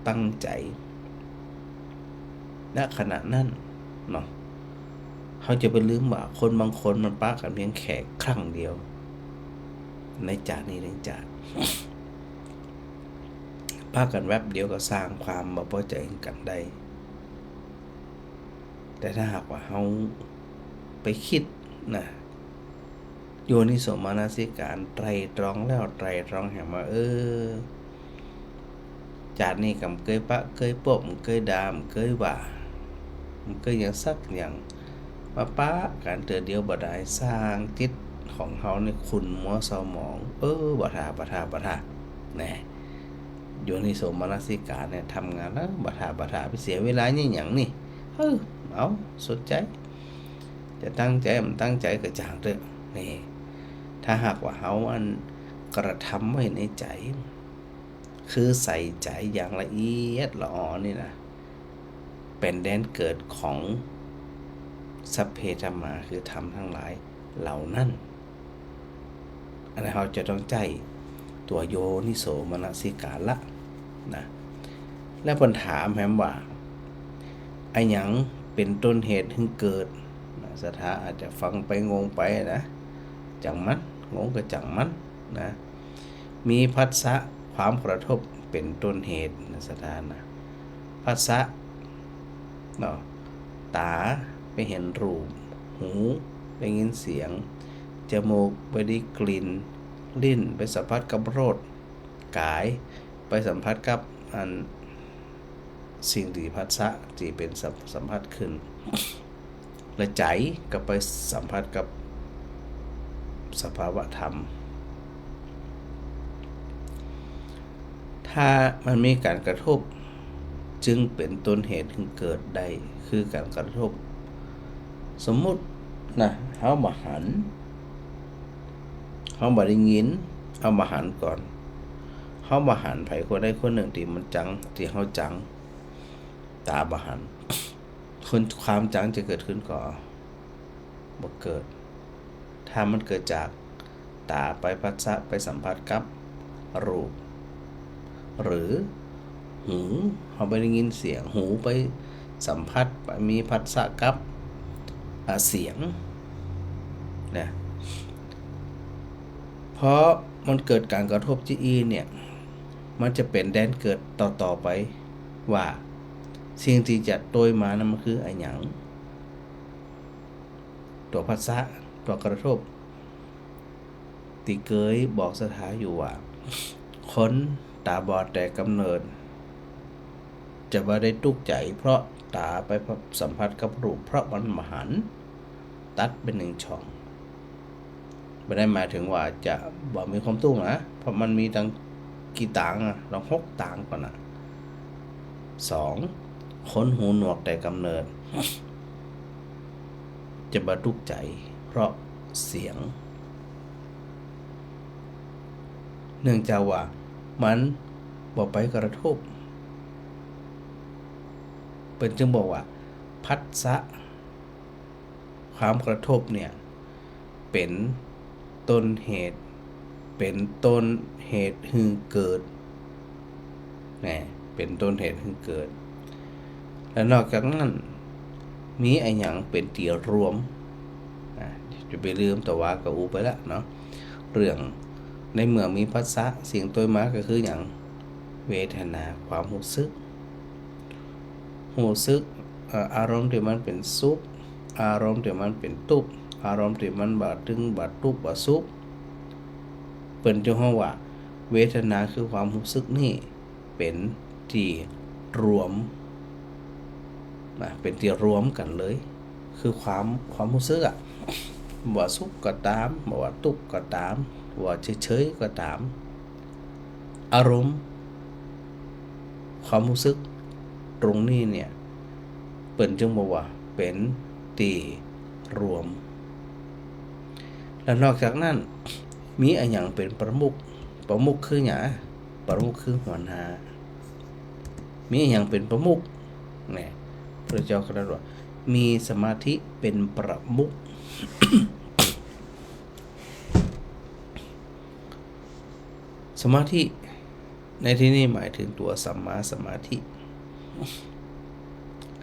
ตั้งใจณขณะนั้นเนาะเขาจะไปลืมว่าคนบางคนมันปะกันเพียงแค่ครั้งเดียวในจากนี้ในจากปะกันแวบเดียวก็สร้างความบ่พอใจกันได้แต่ถ้าหากว่าเขาไปคิดนะโยนิโสมนสิการไตรตรองแล้วไตรตรองแห่งว่าจากนี้กับเคยปะเคยปบเคยดามเคยว่ามันก็ยังสักอย่างมาปะการเตือนเดียวบ่ได้สร้างจิตของเขาในขุนมัวเศร้าหมองบ่ทาแน่โยนิโสมนสิการเนี่ยทำงานแล้วบ่ทาไปเสียเวลานี่อย่างนี่เอาสนใจจะตั้งใจมันตั้งใจก็จางเถอะนี่ถ้าหากว่าเขาอันกระทำไว้ในใจคือใส่ใจอย่างละเอียดละออนี่นะเป็นแดนเกิดของสัพเพธรรมาคือธรรมทั้งหลายเหล่านั้นอันนี้เราจะต้องใจตัวโยนิโสมนสิการละนะและปัญถามแหมว่าไอ้หยังเป็นต้นเหตุถึงเกิดนะสถาอาจจะฟังไปงงไปนะจังมันงงก็จังมันนะมีผัสสะความกระทบเป็นต้นเหตุนะสถานะผัสสะเนาะตาไปเห็นรูปหูไปยินเสียงจมูกไปได้กลิ่นลิ้นไปสัมผัสกับรสกายไปสัมผัสกับสิ่งที่ผัสสะที่เป็นสัมผัสขึ้นและใจก็ไปสัมผัสกับสภาวะธรรมถ้ามันมีการกระทบจึงเป็นต้นเหตุถึงเกิดได้คือการกระทบสมมุตินะเฮามาหันเฮาบ่ได้ยินเฮามาหันก่อนเฮามาหันไผคนใดคนหนึ่งที่มันจังที่เฮาจังตาบ่หันคนความจังจะเกิดขึ้นก่อบ่เกิดถ้ามันเกิดจากตาไปผัสสะไปสัมผัสกับรูปหรือหูเฮาไปได้ยินเสียงหูไปสัมผัสไปมีผัสสะกับเสียงนะเพราะมันเกิดการกระทบที่อีเนี่ยมันจะเป็นแดนเกิดต่อไปว่าสิ่งที่จะโดยมานั้นมันคืออะไรอย่างตัวผัสสะตัวกระทบติเกยบอกสถาอยู่ว่าคนตาบอดแต่กำเนิดจะบ่ได้ตุกใจเพราะตาไปสัมผัสกับรูปเพราะมันมหันตัดเป็นหนึ่งช่องไม่ได้หมายถึงว่าจะบ่มีความตุ้งนะเพราะมันมีตั้งกี่ต่างลอง6ต่างก่อนนะ2คนหูหนวกแต่กำเนิดจะบ่ตุกใจเพราะเสียงเนื่องจากว่ามันบ่ไปกระทบเป็นจึงบอกว่าผัสสะความกระทบเนี่ยเป็นต้นเหตุเป็นต้นเหตุให้เกิดเป็นต้นเหตุให้เกิดและนอกจากนั้นมีไอ้หยังเป็นที่รวมจะไปลืมแต่ว่าก็อูไปแล้วเนาะเรื่องในเมื่อมีผัสสะสิ่งตัวมาก็คืออย่างเวทนาความรู้สึกอารมณ์ที่มันเป็นสุขอารมณ์ที่มันเป็นทุกข์อารมณ์ที่มันบาดตึงบาดทุกข์บาดสุขเป็นที่ห้องว่าเวทนาคือความรู้สึกนี่เป็นที่รวมเป็นที่รวมกันเลยคือความรู้สึกว่าสุขก็ตามว่าทุกข์ก็ตามว่าเฉยๆก็ตามอารมณ์ความรู้สึกตรงนี้เนี่ยเปิ้นจึงบอกว่าเป็นตีรวมและนอกจากนั้นมีอะไรอย่างเป็นประมุขคือหยังประมุขคือหัวหน้ามีอะไรอย่างเป็นประมุขเนี่ยพระเจ้ากระว่ามีสมาธิเป็นประมุข สมาธิในที่นี้หมายถึงตัวสัมมาสมาธิ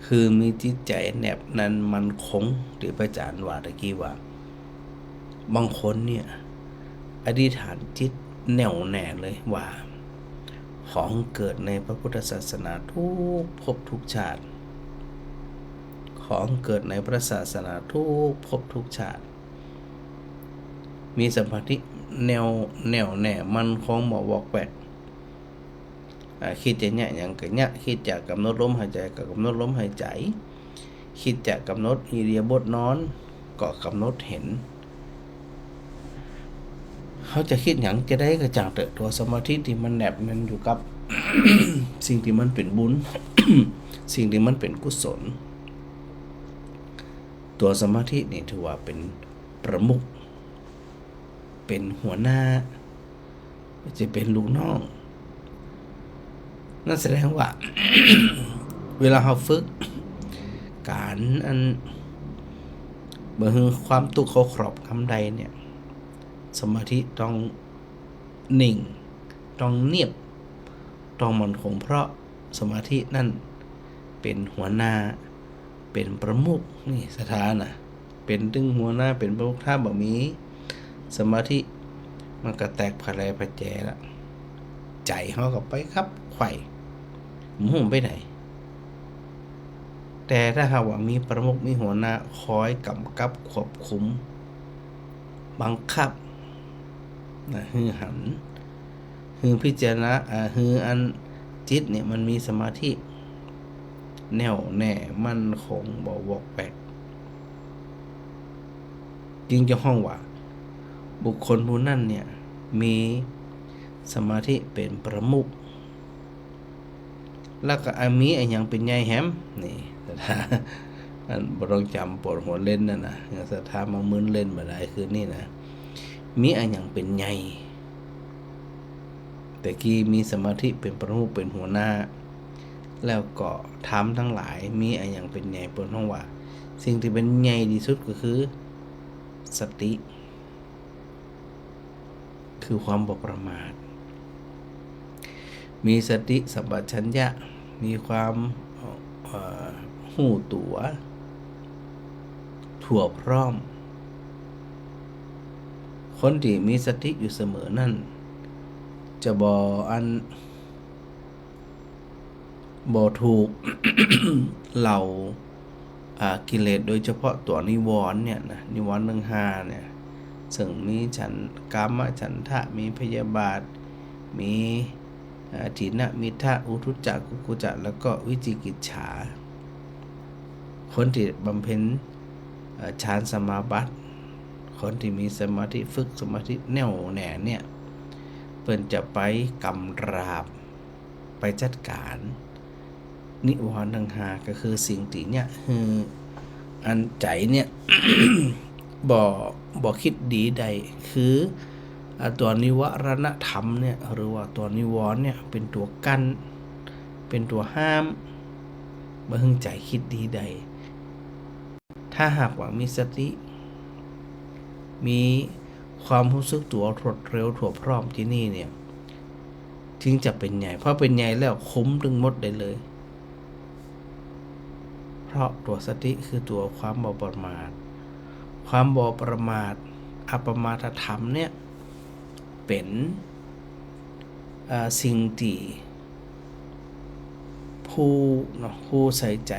คือมีจิตใจแนบนั้นมันคงที่พระอาจารย์ว่าตะกี้ว่าบางคนเนี่ยอธิษฐานจิตแน่วแน่เลยว่าของเกิดในพระพุทธศาสนาทุกภพทุกชาติของเกิดในพระศาสนาทุกภพทุกชาติมีสมาธิแน่วแน่มันคงบ่วอกแวกคิดจะเนี่ยอย่างก็เนี่ยคิดจะกำหนดลมหายใจก็กำหนดลมหายใจคิดจะกำหนดอิริยาบถนอนก็กำหนดเห็นเขาจะคิดอย่างจะได้กระจ่างเติบตัวสมาธิที่มันแนบมันอยู่กับ สิ่งที่มันเป็นบุญ สิ่งที่มันเป็นกุศลตัวสมาธินี่ถือว่าเป็นประมุขเป็นหัวหน้าจะเป็นลูกน้องนั่นแสดงว่า เวลาเราฝึกการเมื่อความตุกเขาครอบคำใดเนี่ยสมาธิต้องนิ่งต้องเงียบต้องมั่นคงเพราะสมาธินั่นเป็นหัวหน้าเป็นประมุขนี่สถานะเป็นตึงหัวหน้าเป็นประมุขถ้าบ่มีสมาธิมันก็แตกพะแลพะแจละใจเฮาก็ไปครับไขว่มุ่งไปไหนแต่ถ้าหากว่ามีประมุขมีหัวหน้าคอยกำกับควบคุมบังคับฮือหันฮือพิจารณาฮืออันจิตเนี่ยมันมีสมาธิแน่วแน่มั่นคงบ่วอกแวกจึงจะห้องว่าบุคคลผู้นั้นเนี่ยมีสมาธิเป็นประมุขแล้วก็มีอันยังเป็นใหญ่แฮมนี่แต่ถ้าอันบ่ต้องจำปวดหัวเล่นนั่นนะสถามามึนเล่นบ่ได้คือนี่นะมีอันยังเป็นใหญ่แต่กี้มีสมาธิเป็นประมุขเป็นหัวหน้าแล้วก็ทำทั้งหลายมีอันยังเป็นใหญ่เปิ้นห้องว่าสิ่งที่เป็นใหญ่ที่สุดก็คือสติคือความบ่ประมาทมีสติสัมปชัญญะมีความหู้ตัวทั่วพร้อมคนที่มีสติอยู่เสมอนั่นจะบ่ถูก เหล่ากิเลสโดยเฉพาะตัวนิวรณ์เนี่ยนะนิวรณ์5เนี่ยซึ่งมีฉันกามฉันทะมีพยาบาทมีถีนมิทธะอุทุจจะกุกุจจะแล้วก็วิจิกิจฉาคนที่บำเพ็ญฌานสมาบัติคนที่มีสมาธิฝึกสมาธิแน่วแน่เนี่ยเพิ่นจะไปกำราบไปจัดการนิวรณ์5ก็คือสิ่งที่เนี่ยคืออันใจเนี่ย บ่คิดดีใดคือตัวนิวรณธรรมเนี่ยหรือว่าตัวนิวรณ์เนี่ยเป็นตัวกั้นเป็นตัวห้ามบ่ให้ใจคิดดีใดถ้าหากว่ามีสติมีความรู้สึกตัวรวดเร็วทั่วพร้อมที่นี่เนี่ยถึงจะเป็นใหญ่เพราะเป็นใหญ่แล้วคุ้มถึงหมดได้เลยเพราะตัวสติคือตัวความบ่ประมาทความบ่ประมาทอัปปมาทธรรมเนี่ยเป็นสิ่งที่ผู้ใส่ใจ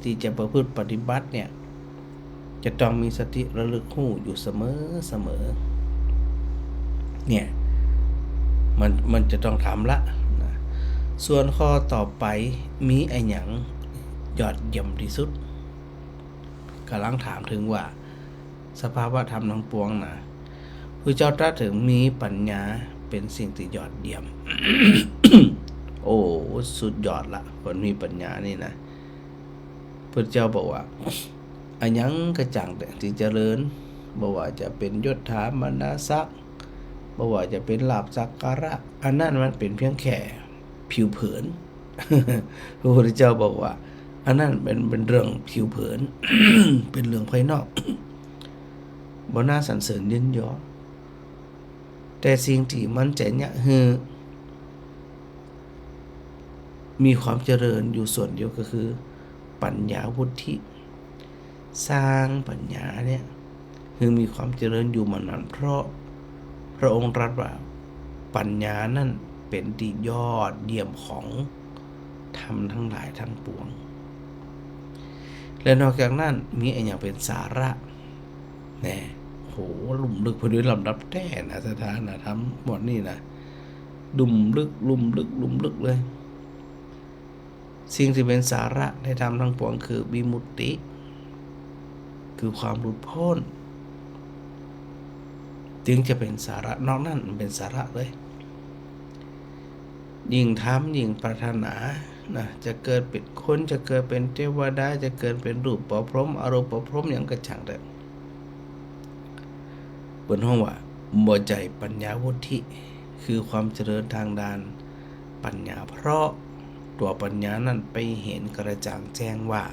ที่จะประพฤติปฏิบัติเนี่ยจะต้องมีสติระลึกรู้อยู่เสมอเนี่ยมันจะต้องทำละนะส่วนข้อต่อไปมีไอ้หยังยอดเยี่ยมที่สุดกำลังถามถึงว่าสภาวะธรรมทั้งปวงนะพระเจ้าตรัสถึงมีปัญญาเป็นสิ่งที่ยอดเยี่ยม โอ้สุดยอดละคนมีปัญญานี่นะพระเจ้าบอกว่าอันยังกระจ่างแต่ที่เจริญบ่ว่าจะเป็นยศถาบรรดาศักดิ์บ่ว่าจะเป็นลาภสักการะอันนั้นมันเป็นเพียงแค่ผิวเผิน พระพุทธเจ้าบอกว่าอันนั้นเป็นเรื่องผิวเผิน เป็นเรื่องภายนอกบ่น่าสรรเสริญเยินยอ แต่สิ่งที่มันจะเนี่ยคือมีความเจริญอยู่ส่วนเดียวก็คือปัญญาวุฒิสร้างปัญญาเนี่ยคือมีความเจริญอยู่มานานเพราะพระองค์ตรัสว่าปัญญานั่นเป็นที่ยอดเยี่ยมของธรรมทั้งหลายทั้งปวงและนอกจากนั้นมีอะไรอย่างเป็นสาระแน่โหลุ่มลึกพอดีลำดับแท้นะสถานธรรมหมดนี่นะลุ่มลึกเลยสิ่งที่เป็นสาระในธรรมทั้งปวงคือวิมุตติคือความหลุดพ้นจึงจะเป็นสาระนอกนั้นมันเป็นสาระเลยยิ่งทำยิ่งปรารถนานะจะเกิดเป็นคนจะเกิดเป็นเทวดาจะเกิดเป็นรูปประพรหมอรูปประพรหมอย่างกระช่างเถอะเปิดห้องว่าบ่ใจปัญญาวุฒิคือความเจริญทางด้านปัญญาเพราะตัวปัญญานั้นไปเห็นกระจ่างแจ้งว่า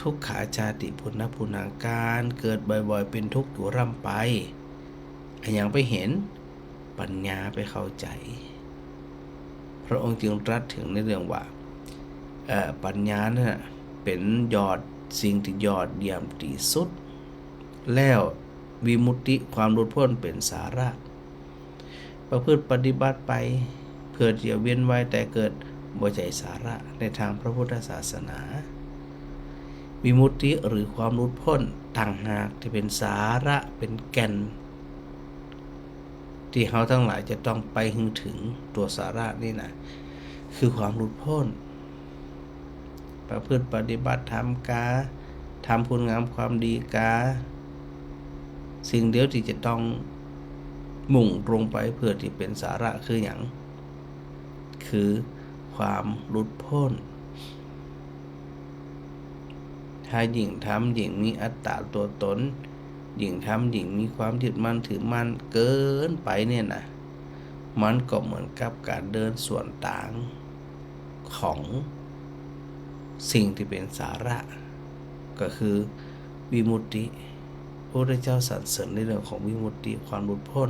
ทุกขาชาติพุทธพุนาการเกิดบ่อยๆเป็นทุกข์อยู่ร่ำไปอย่างไปเห็นปัญญาไปเข้าใจพระองค์จึงตรัสถึงในเรื่องว่าปัญญาเนี่ยเป็นยอดสิ่งที่ยอดเยี่ยมที่สุดแล้ววิมุตติความหลุดพ้นเป็นสาระประพฤติปฏิบัติไปเพื่อจะเวียนว่ายแต่เกิดบ่ใจสาระในทางพระพุทธศาสนาวิมุตติหรือความหลุดพ้นต่างหากที่เป็นสาระเป็นแก่นที่เราทั้งหลายจะต้องไปถึงตัวสาระนี่นะคือความหลุดพ้นประพฤติปฏิบัติธรรมกาทำคุณงามความดีกาสิ่งเดียวที่จะต้องมุ่งตรงไปเพื่อที่เป็นสาระคืออย่างคือความหลุดพ้นถ้ายิ่งทำยิ่งมีอัตตาตัวตนยิ่งทำยิ่งมีความยึดมั่นถือมั่นเกินไปเนี่ยนะมันก็เหมือนกับการเดินส่วนต่างของสิ่งที่เป็นสาระก็คือวิมุตติพระพุทธเจ้าสรรเสริญในเรื่องของวิมุตติความหลุดพ้น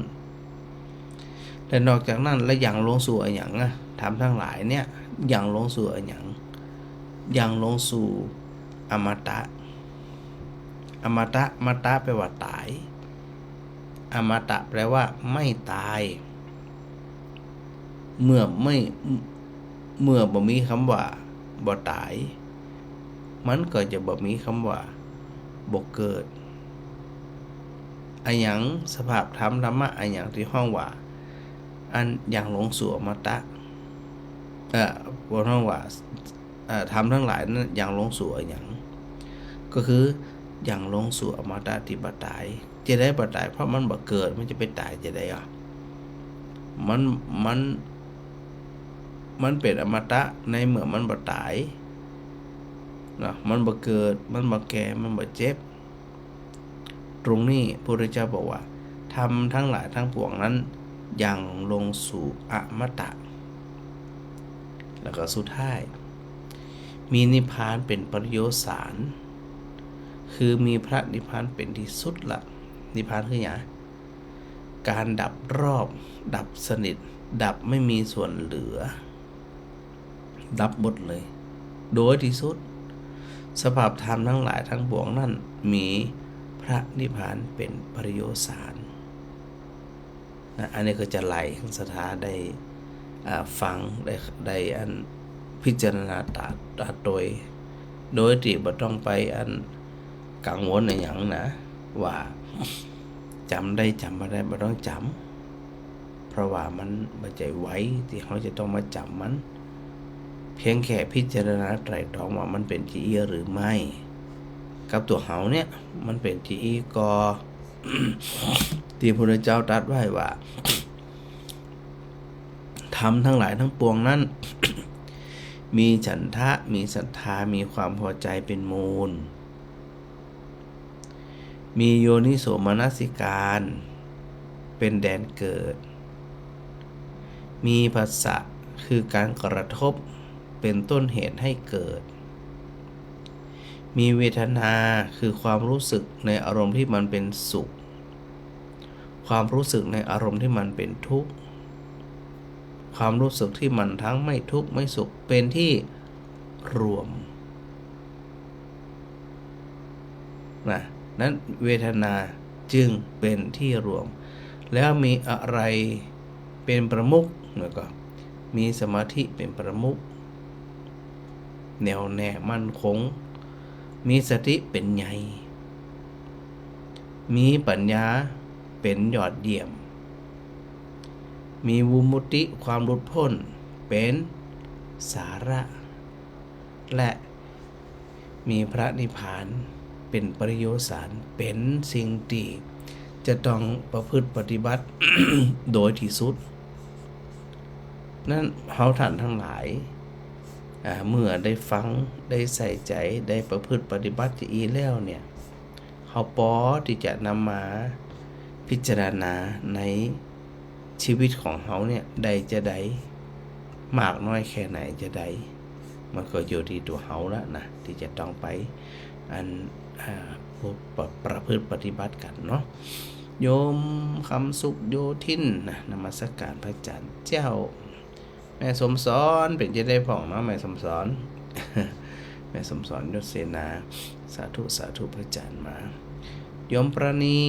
แต่นอกจากนั้นและอย่างลงสู่อะไรอย่างนะทำทั้งหลายเนี่ยอย่างลงสู่อะไรอย่างลงสู่อมตะอมตะมตะแปลว่าตายอมตะแปลว่าไม่ตายเมื่อบ่มีคำว่าบ่ตายมันก็จะบ่มีคำว่าบ่เกิดอันหยังสภาพธรรมะอันหยังที่ห้องว่าอันอย่างลงสู่อมตะบนห้องว่าทำทั้งหลายนั้นอย่างลงสู่อันหยังก็คืออย่างลงสู่อมตะที่บ่ตายจะได้บ่ตายเพราะมันบ่เกิดมันจะไปตายจะได้มันเป็นอมตะในเมื่อมันบ่ตายนะมันบ่เกิดมันบ่แก่มันบ่เจ็บตรงนี้พระพุทธเจ้าบอกว่าทำทั้งหลายทั้งปวงนั้นอย่างลงสู่อมตะแล้วก็สุดท้ายมีนิพพานเป็นปริโยสารคือมีพระนิพพานเป็นที่สุดละนิพพานคืออย่างการดับรอบดับสนิทดับไม่มีส่วนเหลือดับหมดเลยโดยที่สุดสภาพธรรมทั้งหลายทั้งปวงนั้นมีพระนิพพานเป็นปริโยสารนะอันนี้ก็จะไล่สถาได้ฟังได้อันพิจารณาตาโดยที่บ่ต้องไปอันกังวลในอย่างนะว่าจำได้จำมาได้บ่ต้องจำเพราะว่ามันบ่ใจไว้ที่เขาจะต้องมาจำมันเพียงแค่พิจารณาไตร่ตรองว่ามันเป็นจีอีหรือไม่กับตัวเขาเนี่ยมันเป็นจีอีกอ ที่พระพุทธเจ้าตรัสไว้ว่าธรรมทั้งหลายทั้งปวงนั้น มีฉันทะมีศรัทธามีความพอใจเป็นมูลมีโยนิโสมนสิการเป็นแดนเกิดมีผัสสะคือการกระทบเป็นต้นเหตุให้เกิดมีเวทนาคือความรู้สึกในอารมณ์ที่มันเป็นสุข ความรู้สึกในอารมณ์ที่มันเป็นทุกข์ความรู้สึกที่มันทั้งไม่ทุกข์ไม่สุขเป็นที่รวมนะนั้นเวทนาจึงเป็นที่รวมแล้วมีอะไรเป็นประมุขแล้วก็มีสมาธิเป็นประมุขแน่วแน่มั่นคงมีสติเป็นใหญ่มีปัญญาเป็นยอดเยี่ยมมีวิมุตติความหลุดพ้นเป็นสาระและมีพระนิพพานเป็นปริโยสารเป็นสิ่งที่จะต้องประพฤติปฏิบัติ โดยที่สุดนั่นเฮาท่านทั้งหลายเมื่อได้ฟังได้ใส่ใจได้ประพฤติปฏิบัติอีแล้วเนี่ยเฮาพอที่จะนำมาพิจารณาในชีวิตของเฮาเนี่ยได้จะได้มากน้อยแค่ไหนจะได้มันก็อยู่ที่ตัวเฮาแล้วนะที่จะต้องไปประพฤติปฏิบัติกันเนาะโยมคำสุขโยทินนะนมัสการพระอาจารย์เจ้าแม่สมสอนเป็นจะได้ผ่องเนาะแม่สมสอน แม่สมสอนยศเสนาสาธุสาธุพระอาจารย์มาโยมประณี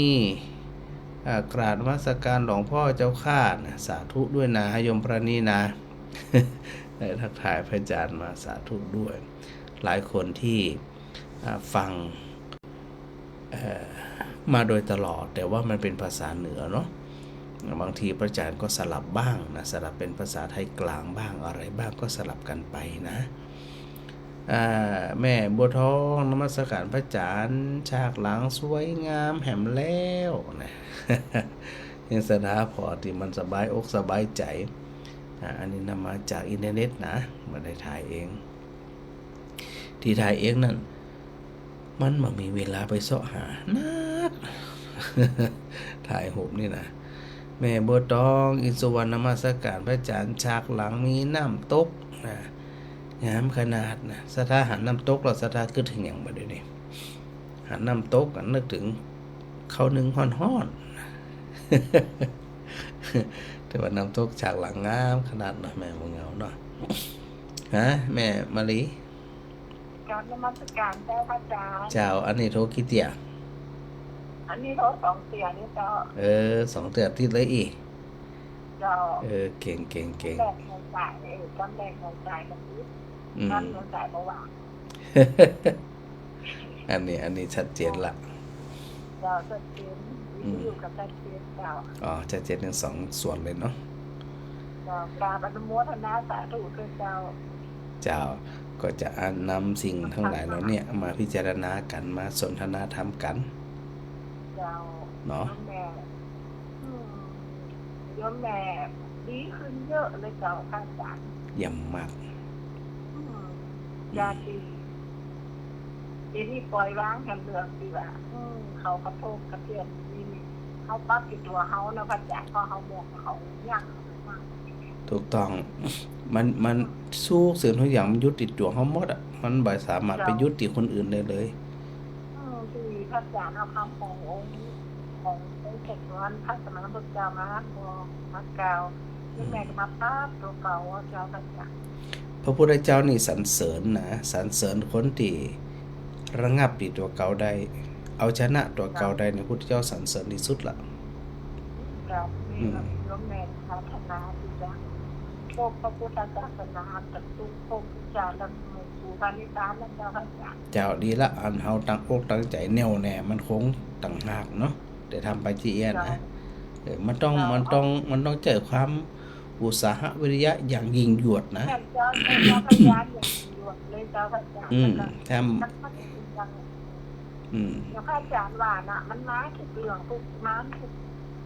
กราบนมัสการหลวงพ่อเจ้าข้านะสาธุด้วยนะโยมประณีนะ ได้ทักทายพระอาจารย์มาสาธุด้วยหลายคนที่ฟังมาโดยตลอดแต่ว่ามันเป็นภาษาเหนือเนาะบางทีพระอาจารย์ก็สลับบ้างนะสลับเป็นภาษาไทยกลางบ้างอะไรบ้างก็สลับกันไปนะแม่บัวทองนมัสการพระอาจารย์ฉากหลังสวยงามแหมแล้วนะ ยังสถาพอที่มันสบายอกสบายใจอันนี้นำมาจากอินเทอร์เน็ตนะไม่ได้ถ่ายเองที่ถ่ายเองนั่นมันไม่มีเวลาไปเสาะหานัก ถ่ายหูปนี่นะแม่บัวตองอินสุวรรณนมัสการพระอาจารย์ฉากหลังมีน้ำตกนะงามขนาดนะสถาหันน้ำตกเราสถาคิดถึงอย่างบ่เดี๋ยวนี้หันน้ำตกนึกถึงข้าวนึ่งฮ้อนๆ แต่ว่าน้ำตกฉากหลังงามขนาดนะแม่บ่เหงาเนาะฮะแม่มะลิการนมัสการเจ้าพระอาจารย์เจ้าอันนี้โทรกี่เตี่ยอันนี้โทร2เสียนี่เจ้า2เตือติดเลยอีเจ้าเก่งแรกเงินจ่ายจำแรกเงินจ่ายกันนิดนั่นเงินจ่ายเมื่อวาน อันนี้ชัดเจนละเจ้าชัดเจนอยู่กับชัดเจนเจ้าชัดเจนทั้งสองส่วนเลยเนาะเจ้ากราบอนุโมทนาสาธุด้วยเจ้าก็จะนำสิ่งทั้งหลายเราเนี่ยมาพิจารณากันมาสนทนาธรรมกันเนาะโยมแม่ดีขึ้นเยอะเลยเจ้าอาจารย์ย่ำมากยาดีทีนี้ปล่อยวางกันเรื่องดีว่าเขากระโทกกระเทียมนี่เขาปั๊บติดตัวเขานะพระอาจารย์พอเขาบอกเขาย่างถูกต้องมันสู้เสื่อมทุกอย่างมันยุติตัวเขาหมดอ่ะมันไม่สามารถไปยุติคนอื่นได้เลยที่พระอาจารย์เอาคำขององค์เข็ดวันพระสมณพุทธเจ้ามาบอกมาเก่าแม่ก็มาปั๊บตัวเก่าเจ้าพระอาจารย์พระพุทธเจ้านี่สรรเสริญนะสรรเสริญคนที่ระงับที่ตัวเก่าได้เอาชนะตัวเก่าได้ในพุทธเจ้าสรรเสริญที่สุดละครับนี่ล้มแม่พัฒนาที่จะพวกพระพุทธศาสนาตัดตุ้งพวกจารังสู่พานิตาแล้วเจ้าพระอาจารย์เจ้าดีละอันเฮาตั้งอกตั้งใจแน่วแน่มันคงต่างหากเนาะแต่ทำไปที่เอียนะมันต้องเจอความอุตสาหะวิริยะอย่างยิ่งยวดนะเจ้าพระอาจารย์อย่างยิ่งยวดเลยเจ้าพระอาจารย์ทำพระอาจารย์ว่านะมันมาทุกเรื่องทุกมาทุก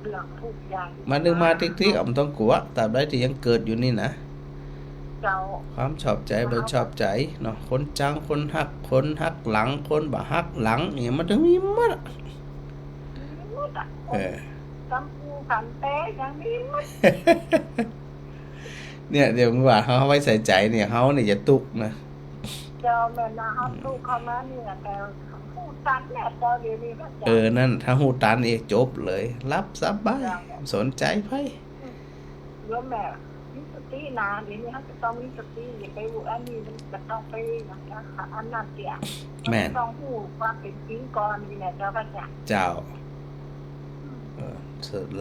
เรื่องทุกอย่างมันดึงมาติ๊กๆมันต้องกลัวตราบใดที่ยังเกิดอยู่นี่นะความชอบใจบ่ชอบใจเนาะคนจังคนหักหลังคนบ่หักหลังนี่มันต้องมีหมดกำปูขันเต้อย่างนี้เนี่ยเดี๋ยวว่าเขาไว้ใส่ใจเนี่ยเขาเนี่ยจะตุกนะเจ้าแม่นะเขาตุกเขามาเนี่ยแต่คำพูด ตันแน่ตอนเดี๋ยวนี้พระอาจารย์ นั่นถ้าหูตันเอกจบเลย รับสบายสนใจไผ โยมแม่มีสตินะเดี๋ยวนี้เขาจะต้องมีสติอย่าไปอันนี้มันจะต้องไปนะคะอันนั้นเสีย แม่น ต้องหูความเป็นจริงก่อนนี่แหละเจ้าพระอาจารย์ เจ้า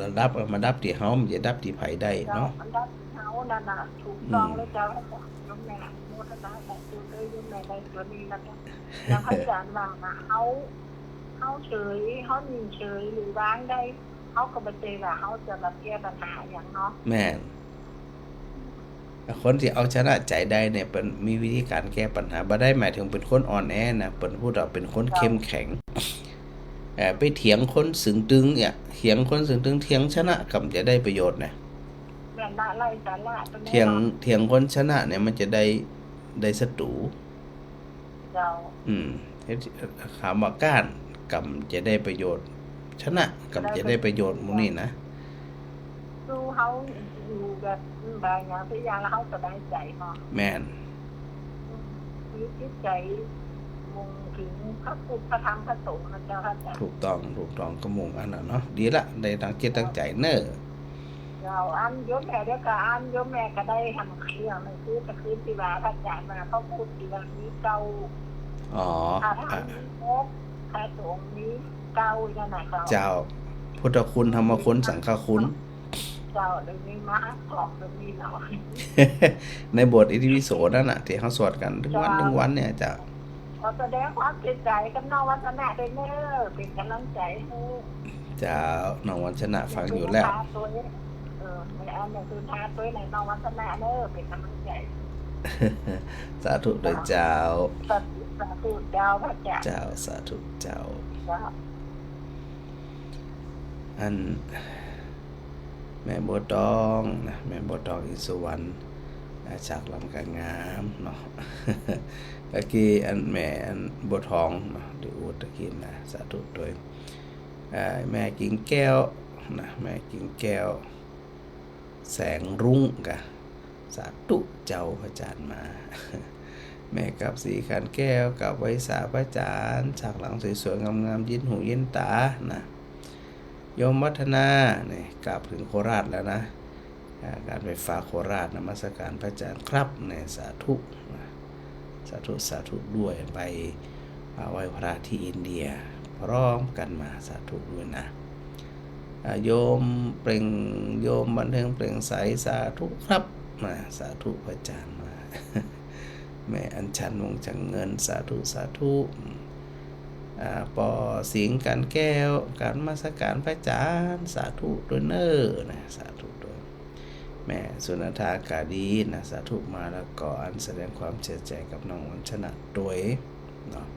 ระดับมาดับที่เฮามันจะดับที่ไผได้ เจ้า เนาะ อันดับเขานั่นน่ะถูกต้องแล้วเจ้าพระอาจารย์โยมแม่โมทนาแต่ตัวเลยโยมแม่ในตัวนี้นะคะอย่างพระอาจารย์ว่านะเขาเฉยเขานิ่งเฉยหรือวางได้เขาก็บ่เจอว่าเขาจะรับแก้ปัญหาอย่างเนาะ แม่นคนที่เอาชนะใจได้เนี่ยเป็นมีวิธีการแก้ปัญหาบ่ได้หมายถึงเป็นคนอ่อนแอนะเป็นพูดว่าเป็นคนเข้มแข็งไปเถียงคนสึงตึงเนี่ยเถียงคนสึงตึงเถียงชนะก็จะได้ประโยชน์นะ แม่นละไล่สาระตรงนี้ เถียงคนชนะเนี่ยมันจะได้ศัตรู เจ้า ถามว่าก้านกับจะได้ประโยชน์ชนะกับจะได้ประโยชน์หมู่นี้นะ ดูเขาอยู่แบบบางอย่างทุกอย่างแล้วเขาสบายใจเนาะ แม่น มีจิตใจมุ่งถึงพระพุทธพระธรรมพระสงฆ์นะเจ้าค่ะอาจารย์ ถูกต้องก็มุ่งอันนั้นเนาะดีละได้ตั้งจิตตั้งใจเน้อ เราอันโยมแม่เดียวกับอันโยมแม่ก็ได้ทำเครื่องนึงคือจะคืนที่ว่าพระอาจารย์มาเขาพูดที่ว่านี้เก่า อ๋อ ถ้าทำนี้พบพระสงฆ์นี้เก่าอย่างไรเขา เจ้าพุทธคุณธรรมคุณสังฆคุณ เจ้าเดี๋ยวนี้มาขอบเดี๋ยวนี้เรา ในบทอิติปิโสนั่นน่ะที่เขาสวดกันทุกวันเนี่ยเจ้า ขอแสดงความเสียใจกับน้องวัฒนะด้วยเนอะเป็นกำลังใจให้ เจ้าน้องวันชนะฟังอยู่แล้ว ในอันหนึ่งคือทาตัวในน้องวัฒนะเนอะเป็นกำลังใจ สาธุโดยเจ้า สาธุเจ้าพระเจ้า เจ้าสาธุเจ้า อันแม่บัวตองนะแม่บัวตองอินสุวรรณจากลำกางามเนาะ ตะกี้อันแม่อันบัวทองเนาะดิอูตะกี้นะสาธุโดยแม่กิ่งแก้วนะแม่กิ่งแก้วแสงรุ่งกะสาธุเจ้าพระอาจารย์มา แม่กับสีขันแก้วกับไว้สาพระอาจารย์ฉากหลังสวยๆงามๆเย็นหูเย็นตานะโยมวัฒนาเนี่ยกลับถึงโคราชแล้วนะการไฟฟ้าโคราชนมัสการพระอาจารย์ครับเนี่ยสาธุสาธุด้วยไปไหว้พระที่อินเดียพร้อมกันมาสาธุด้วยนะโยมเปล่งโยมบันเทิงเปล่งใสสาธุครับมาสาธุพระอาจารย์มา แม่อัญชันวงจังเงินสาธุปอสิงการแก้วการมาสการพระอาจารย์สาธุด้วยเนอนะสาธุด้วยแม่สุนันทากาดีนะสาธุมาแล้วก็อันแสดงความเสียใจกับน้องวันชนะด้วยเนาะ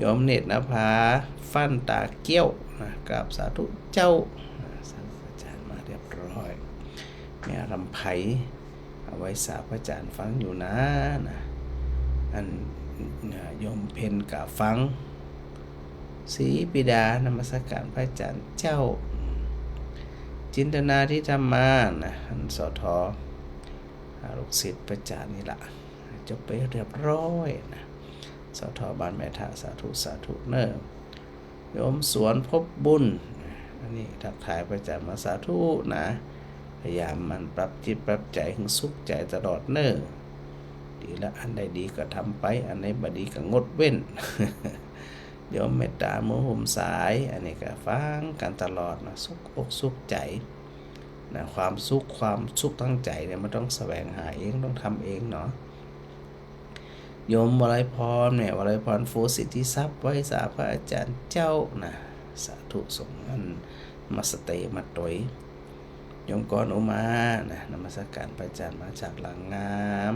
ยอมเนตรนภาฟันตาเกี้ยวนะกับสาธุเจ้าสาธุพระอาจารย์มาเรียบร้อยแม่รำไพเอาไว้สาพระอาจารย์ฟังอยู่นะอันโยมเพนกะฟังศรีปิดานมัสการพระอาจารย์เจ้าจินตนาที่ทำมานะอันสทลูกศิษย์พระอาจารย์นี่ละจบไปเรียบร้อยนะสทบ้านแม่ทะสาธุเนอโยมสวนพบบุญอันนี้ทักทายพระอาจารย์มาสาธุนะพยายามมันปรับจิตปรับใจให้สุขใจตลอดเนอดีละอันใดดีก็ทำไปอันไหนบ่ดีก็งดเว้น โยมเมตตามือห่มสายอันนี้ก็ฟังกันตลอดนะสุขอกสุขใจนะความสุขทั้งใจเนี่ยมันต้องแสวงหาเองต้องทำเองเนาะโยมวลัยพรเนี่ยวลัยพรโฟสิทธิทรัพย์ไว้สาพระอาจารย์เจ้านะสาธุสงฆ์อันมาสเตมาตอยโยมกรอุมานะนมัสการพระอาจารย์มาจากหลังงาม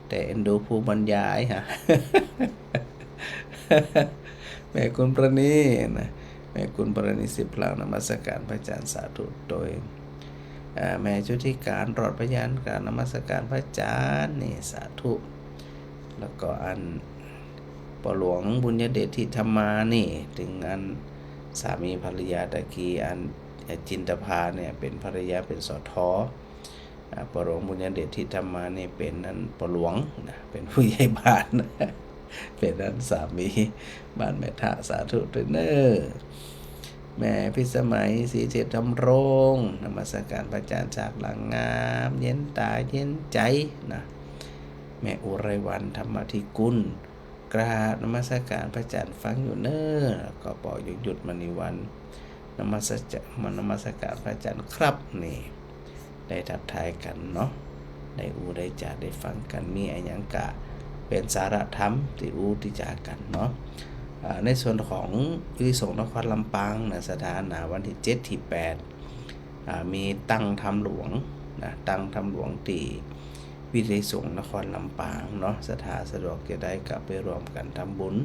แต่เอ็นดูผู้บรรยายฮะ แม่คุณประณีนะแม่คุณประณีสิบพลังนมัสการพระอาจารย์สาธุโดยแม่ชุติการรอดพยานการนมัสการพระอาจารย์นี่สาธุแล้วก็อันปหลวงบุญญเดชที่ธรรมานี่ถึงอันสามีภรรยาตะกี้อันจินตภาเนี่ยเป็นภรรยาเป็นสทปหลวงบุญญเดชที่ธรรมานี่เป็นอันปหลวงนะเป็นผู้ใหญ่บ้านนะ เป็นนั้นสามีบ้านแม่ทะสาธุด้วยเนอแม่พิสมัยสีเจ็บดำรงนมัสการพระอาจารย์จากหลังงามเย็นตาเย็นใจนะแม่อุไรวันธรรมธิกุลกราบนมัสการพระอาจารย์ฟังอยู่เนอก็ปล่อยหยุดมณีวันนมัสการพระอาจารย์ครับนี่ได้ทักทายกันเนาะได้ได้จาได้ฟังกันมีอะไรอย่างกะเป็นสาระธรรมที่ที่จากันเนาะในส่วนของวิสงนครลำปางนะสถานวันที่7ที่8มีตั้งธรรมหลวงนะตั้งธรรมหลวงตีวิทยสงนครลำปางเนาะสถานสะดวกจะได้กลับไปรวมกันทำบุญ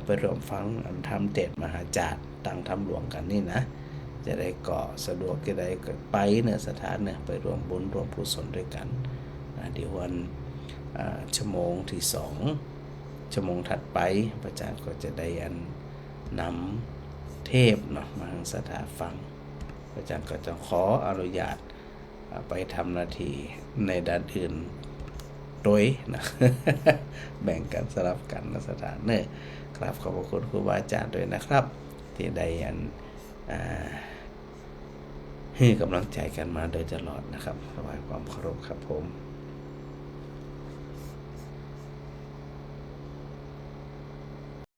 ไปรวมฟังทำเต็ดมหาจารย์ตั้งธรรมหลวงกันนี่นะจะได้เกาะสะดวกจะได้ไปเนี่ยสถานเนี่ยไปรวมบุญรวมกุศลด้วยกันเดี๋ยววันชั่วโมงที่2ชั่วโมงถัดไปพระอาจารย์ก็จะได้นำเทพเนาะมาทางสถานฟังพระอาจารย์ก็จะขออนุญาตไปทำหน้าที่ในด้านอื่นโดยนะ แบ่งกันสลับกันนะสถานเนี่ยครับขอบคุณครูบาอาจารย์ด้วยนะครับที่ได้ให้กำลังใจกันมาโดยตลอดนะครับถวายความเคารพครับผม